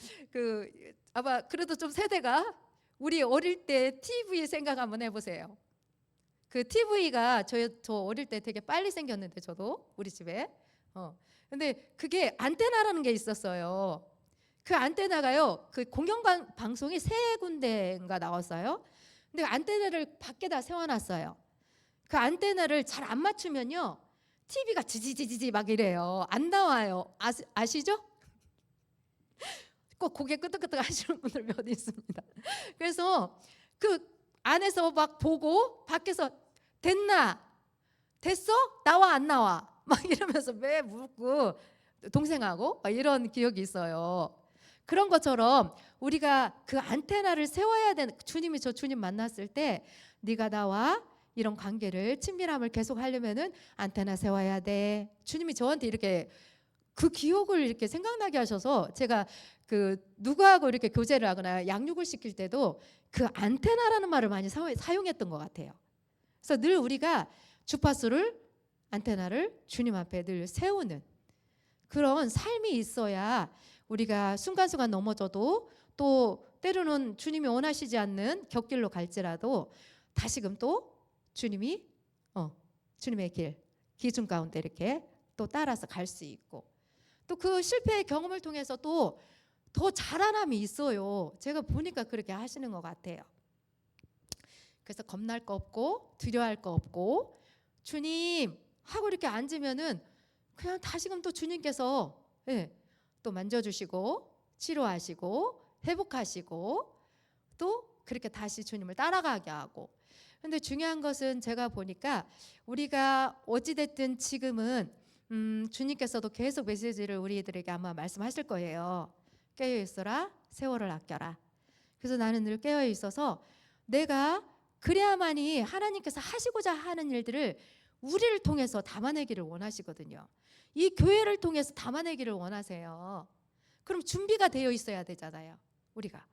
Speaker 1: 아마 그래도 좀 세대가 우리 어릴 때 TV 생각 한번 해보세요. 그 TV가 저 어릴 때 되게 빨리 생겼는데 저도 우리 집에 근데 그게 안테나라는 게 있었어요. 그 안테나가요, 그 공영방송이 3군데인가 나왔어요. 근데 안테나를 밖에다 세워놨어요. 그 안테나를 잘 안 맞추면요 TV가 지지지지지 막 이래요. 안 나와요. 아시죠? 꼭 고개 끄덕끄덕 하시는 분들 몇 있습니다. 그래서 그 안에서 막 보고 밖에서 됐어? 나와 안 나와? 막 이러면서 매 묻고 동생하고 이런 기억이 있어요. 그런 것처럼 우리가 그 안테나를 세워야 되는, 주님이 저 주님 만났을 때 네가 나와 이런 관계를 친밀함을 계속 하려면은 안테나 세워야 돼. 주님이 저한테 이렇게 그 기억을 이렇게 생각나게 하셔서 제가 그 누구하고 이렇게 교제를 하거나 양육을 시킬 때도 그 안테나라는 말을 많이 사용했던 것 같아요. 그래서 늘 우리가 주파수를, 안테나를 주님 앞에 늘 세우는 그런 삶이 있어야 우리가 순간순간 넘어져도, 또 때로는 주님이 원하시지 않는 곁길로 갈지라도 다시금 또 주님의 길, 기준 가운데 이렇게 또 따라서 갈 수 있고, 또 그 실패의 경험을 통해서 또 더 자라남이 있어요. 제가 보니까 그렇게 하시는 것 같아요. 그래서 겁날 거 없고 두려워할 거 없고 주님 하고 이렇게 앉으면은 그냥 다시금 또 주님께서 또 만져주시고 치료하시고 회복하시고 또 그렇게 다시 주님을 따라가게 하고. 근데 중요한 것은 제가 보니까 우리가 어찌됐든 지금은 주님께서도 계속 메시지를 우리들에게 아마 말씀하실 거예요. 깨어 있어라, 세월을 아껴라. 그래서 나는 늘 깨어 있어서 내가 그래야만이 하나님께서 하시고자 하는 일들을 우리를 통해서 담아내기를 원하시거든요. 이 교회를 통해서 담아내기를 원하세요. 그럼 준비가 되어 있어야 되잖아요. 우리가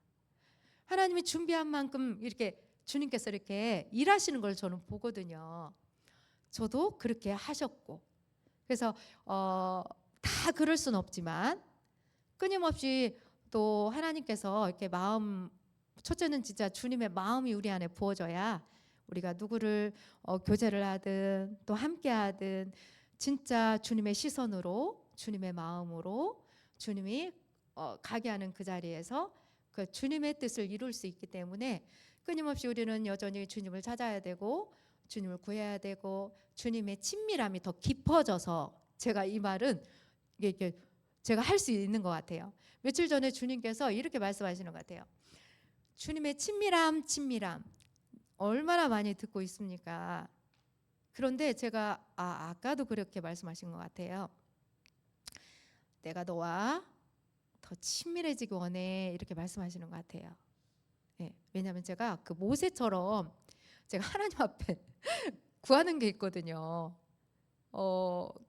Speaker 1: 하나님이 준비한 만큼 이렇게 주님께서 이렇게 일하시는 걸 저는 보거든요. 저도 그렇게 하셨고, 그래서 다 그럴 수는 없지만 끊임없이 또 하나님께서 이렇게 첫째는 진짜 주님의 마음이 우리 안에 부어져야 우리가 누구를 교제를 하든 또 함께 하든 진짜 주님의 시선으로, 주님의 마음으로 주님이 가게 하는 그 자리에서 그 주님의 뜻을 이룰 수 있기 때문에 끊임없이 우리는 여전히 주님을 찾아야 되고 주님을 구해야 되고 주님의 친밀함이 더 깊어져서, 제가 이 말은 이게 제가 할 수 있는 것 같아요. 며칠 전에 주님께서 이렇게 말씀하시는 것 같아요. 주님의 친밀함 얼마나 많이 듣고 있습니까? 그런데 제가 아까도 그렇게 말씀하신 것 같아요. 내가 너와 더 친밀해지기 원해 이렇게 말씀하시는 것 같아요. 예, 왜냐하면 제가 그 모세처럼 제가 하나님 앞에 구하는 게 있거든요.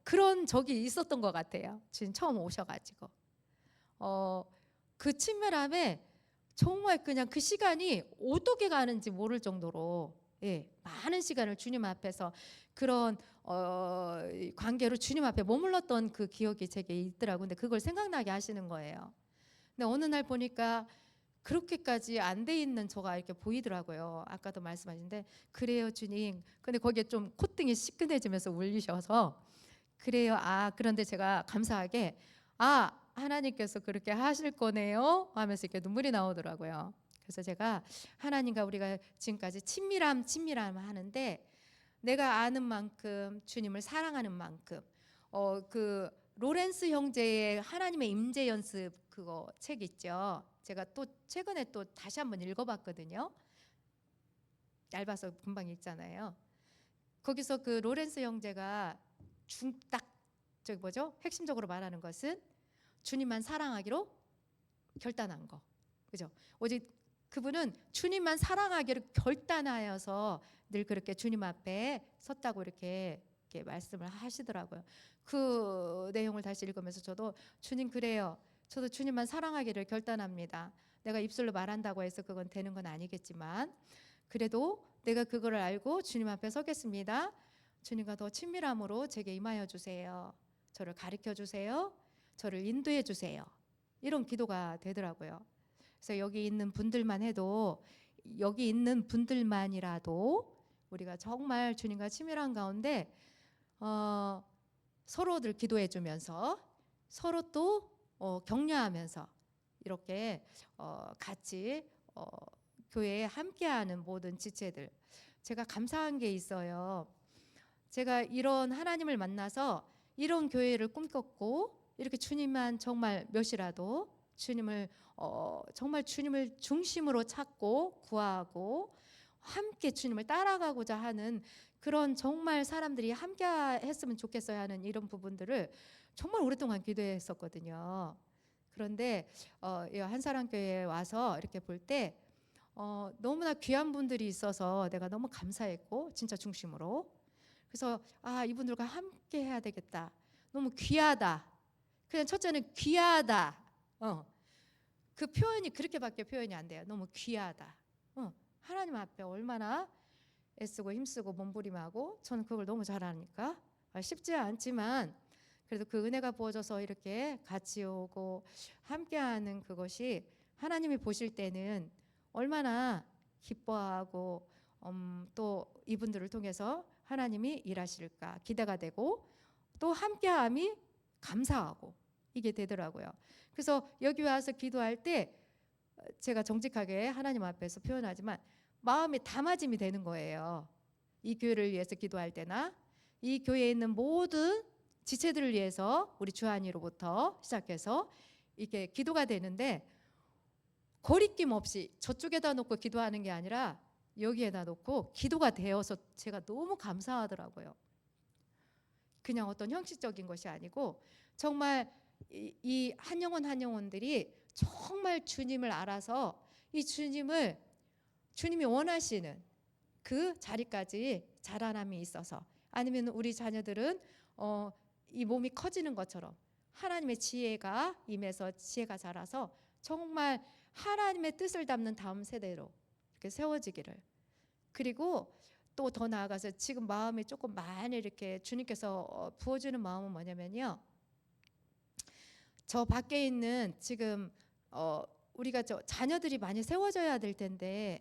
Speaker 1: 그런 적이 있었던 것 같아요. 지금 처음 오셔가지고 그 친밀함에 정말 그냥 그 시간이 어떻게 가는지 모를 정도로 많은 시간을 주님 앞에서 그런 관계로 주님 앞에 머물렀던 그 기억이 제게 있더라고요. 근데 그걸 생각나게 하시는 거예요. 근데 어느 날 보니까 그렇게까지 안 돼 있는 저가 이렇게 보이더라고요. 아까도 말씀하신데 그래요 주님. 근데 거기에 좀 콧등이 시큰해지면서 울리셔서 그래요. 그런데 제가 감사하게 하나님께서 그렇게 하실 거네요 하면서 이렇게 눈물이 나오더라고요. 그래서 제가 하나님과 우리가 지금까지 친밀함 하는데 내가 아는 만큼 주님을 사랑하는 만큼 그 로렌스 형제의 하나님의 임재 연습 그거 책 있죠. 제가 또 최근에 또 다시 한번 읽어봤거든요. 얇아서 금방 읽잖아요. 거기서 그 로렌스 형제가 딱 저기 뭐죠? 핵심적으로 말하는 것은 주님만 사랑하기로 결단한 거. 그죠? 오직 그분은 주님만 사랑하기로 결단하여서 늘 그렇게 주님 앞에 섰다고 이렇게 말씀을 하시더라고요. 그 내용을 다시 읽으면서 저도 주님 그래요. 저도 주님만 사랑하기를 결단합니다. 내가 입술로 말한다고 해서 그건 되는 건 아니겠지만 그래도 내가 그거를 알고 주님 앞에 서겠습니다. 주님과 더 친밀함으로 제게 임하여 주세요. 저를 가르쳐 주세요. 저를 인도해 주세요. 이런 기도가 되더라고요. 그래서 여기 있는 분들만이라도 우리가 정말 주님과 친밀한 가운데 서로들 기도해 주면서 서로 또 격려하면서 이렇게 같이 교회에 함께하는 모든 지체들 제가 감사한 게 있어요. 제가 이런 하나님을 만나서 이런 교회를 꿈꿨고 이렇게 주님만 정말 몇이라도 주님을 정말 주님을 중심으로 찾고 구하고 함께 주님을 따라가고자 하는 그런 정말 사람들이 함께 했으면 좋겠어야 하는 이런 부분들을 정말 오랫동안 기도했었거든요. 그런데 한사랑교회에 와서 이렇게 볼 때 너무나 귀한 분들이 있어서 내가 너무 감사했고 진짜 중심으로 그래서 이분들과 함께 해야 되겠다. 너무 귀하다. 그냥 첫째는 귀하다. 그 표현이 그렇게밖에 표현이 안 돼요. 너무 귀하다. 하나님 앞에 얼마나 애쓰고 힘쓰고 몸부림하고 저는 그걸 너무 잘하니까 쉽지 않지만 그래도 그 은혜가 부어져서 이렇게 같이 오고 함께하는 그것이 하나님이 보실 때는 얼마나 기뻐하고 또 이분들을 통해서 하나님이 일하실까 기대가 되고 또 함께함이 감사하고 이게 되더라고요. 그래서 여기 와서 기도할 때 제가 정직하게 하나님 앞에서 표현하지만 마음이 담아짐이 되는 거예요. 이 교회를 위해서 기도할 때나 이 교회에 있는 모든 지체들을 위해서 우리 주한이로부터 시작해서 이게 기도가 되는데 거리낌 없이 저쪽에다 놓고 기도하는 게 아니라 여기에다 놓고 기도가 되어서 제가 너무 감사하더라고요. 그냥 어떤 형식적인 것이 아니고 정말 이 한 영혼 한 영혼들이 정말 주님을 알아서 이 주님이 원하시는 그 자리까지 자라남이 있어서 아니면 우리 자녀들은 이 몸이 커지는 것처럼 하나님의 지혜가 임해서 지혜가 자라서 정말 하나님의 뜻을 담는 다음 세대로 이렇게 세워지기를 그리고 또 더 나아가서 지금 마음이 조금 많이 이렇게 주님께서 부어주는 마음은 뭐냐면요. 저 밖에 있는 지금 우리가 자녀들이 많이 세워져야 될 텐데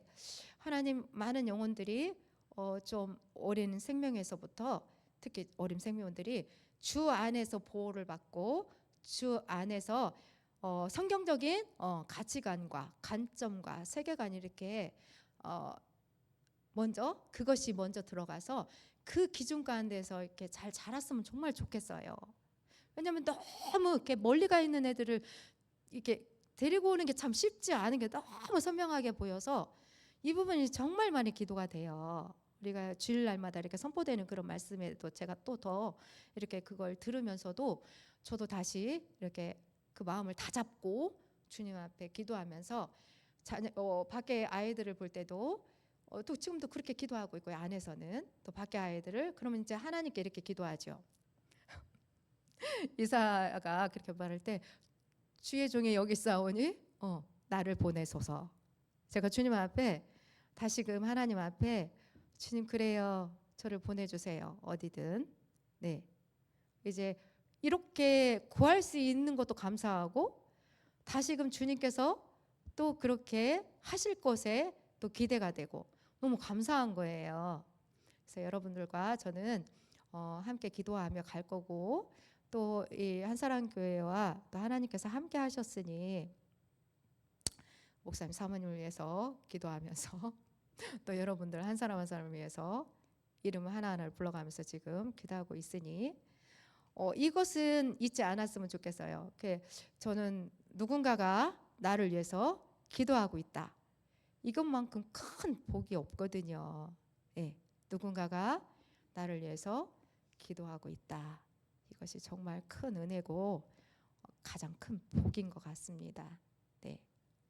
Speaker 1: 하나님 많은 영혼들이 좀 어린 생명에서부터 특히 어린 생명들이 주 안에서 보호를 받고 주 안에서 성경적인 가치관과 관점과 세계관이 이렇게 그것이 먼저 들어가서 그 기준 가운데서 이렇게 잘 자랐으면 정말 좋겠어요. 왜냐하면 너무 이렇게 멀리 가 있는 애들을 이렇게 데리고 오는 게 참 쉽지 않은 게 너무 선명하게 보여서 이 부분이 정말 많이 기도가 돼요. 우리가 주일날마다 이렇게 선포되는 그런 말씀에도 제가 또 더 이렇게 그걸 들으면서도 저도 다시 이렇게 그 마음을 다잡고 주님 앞에 기도하면서 밖에 아이들을 볼 때도 또 지금도 그렇게 기도하고 있고요. 안에서는 또 밖에 아이들을 그러면 이제 하나님께 이렇게 기도하죠. 이사가 그렇게 말할 때 주의 종이 여기 있사오니 나를 보내소서. 제가 주님 앞에 다시금 하나님 앞에 주님 그래요. 저를 보내주세요. 어디든. 네. 이제 이렇게 구할 수 있는 것도 감사하고 다시금 주님께서 또 그렇게 하실 것에 또 기대가 되고 너무 감사한 거예요. 그래서 여러분들과 저는 함께 기도하며 갈 거고 또 이 한사랑 교회와 또 하나님께서 함께 하셨으니 목사님 사모님을 위해서 기도하면서 또 여러분들 한 사람 한 사람을 위해서 이름 하나하나를 불러가면서 지금 기도하고 있으니 이것은 잊지 않았으면 좋겠어요. 저는 누군가가 나를 위해서 기도하고 있다. 이것만큼 큰 복이 없거든요. 네, 누군가가 나를 위해서 기도하고 있다. 이것이 정말 큰 은혜고 가장 큰 복인 것 같습니다. 네,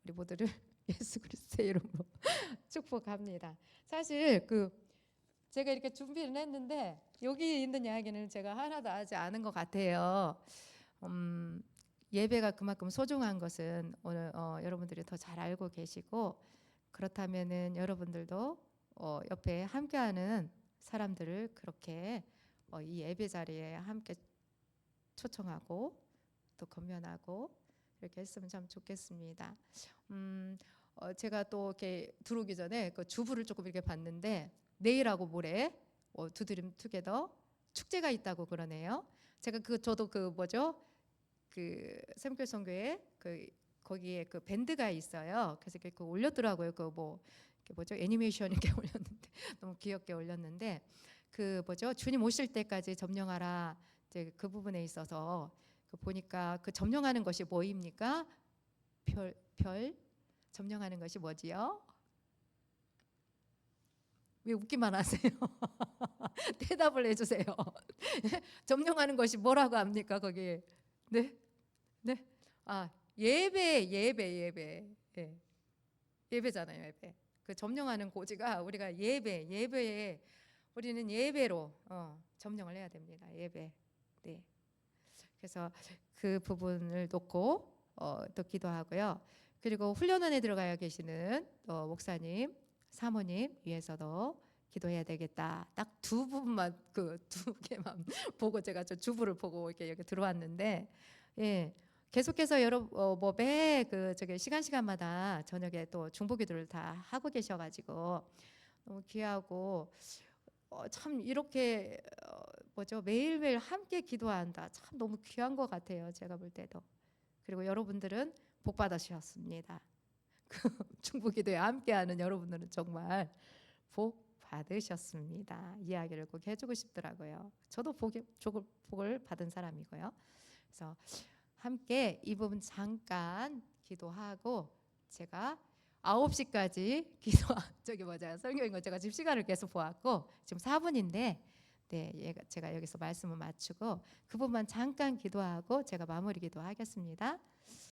Speaker 1: 우리 모두를 예수 그리스도의 이름으로 축복합니다. 사실 제가 이렇게 준비를 했는데 여기 있는 이야기는 제가 하나도 하지 않은 것 같아요. 예배가 그만큼 소중한 것은 오늘 여러분들이 더 잘 알고 계시고 그렇다면은 여러분들도 옆에 함께하는 사람들을 그렇게 이 예배 자리에 함께 초청하고 또 건면하고 이렇게 했으면 참 좋겠습니다. 제가 또 이렇게 들어오기 전에 그 주부를 조금 이렇게 봤는데 내일하고 모레 두드림 투게더 축제가 있다고 그러네요. 제가 저도 샘교 선교회 거기에 그 밴드가 있어요. 그래서 그 올렸더라고요. 애니메이션 이렇게 올렸는데 너무 귀엽게 올렸는데 주님 오실 때까지 점령하라. 이제 그 부분에 있어서 보니까 그 점령하는 것이 뭐입니까? 별 점령하는 것이 뭐지요? 왜 웃기만 하세요? 대답을 해주세요. 점령하는 것이 뭐라고 합니까 거기? 네, 네. 예배. 예. 예배잖아요, 예배. 그 점령하는 고지가 우리가 예배에 우리는 예배로 점령을 해야 됩니다. 예배. 네. 그래서 그 부분을 놓고 또 기도하고요. 그리고 훈련원에 들어가 계시는 목사님, 사모님 위해서도 기도해야 되겠다. 딱 두 부분만 두 개만 보고 제가 저 주부를 보고 이렇게 여기 들어왔는데, 예. 계속해서 저기 시간마다 저녁에 또 중보기도를 다 하고 계셔가지고 너무 귀하고 참 이렇게 매일매일 함께 기도한다. 참 너무 귀한 것 같아요. 제가 볼 때도. 그리고 여러분들은 복 받으셨습니다. 중보기도에 함께하는 여러분들은 정말 복 받으셨습니다. 이야기를 꼭 해주고 싶더라고요. 저도 복을 받은 사람이고요. 그래서 함께 이 부분 잠깐 기도하고 제가 9시까지 설교인 거 제가 지금 시간을 계속 보았고 지금 4분인데 네, 제가 여기서 말씀을 마치고 그 부분만 잠깐 기도하고 제가 마무리 기도하겠습니다.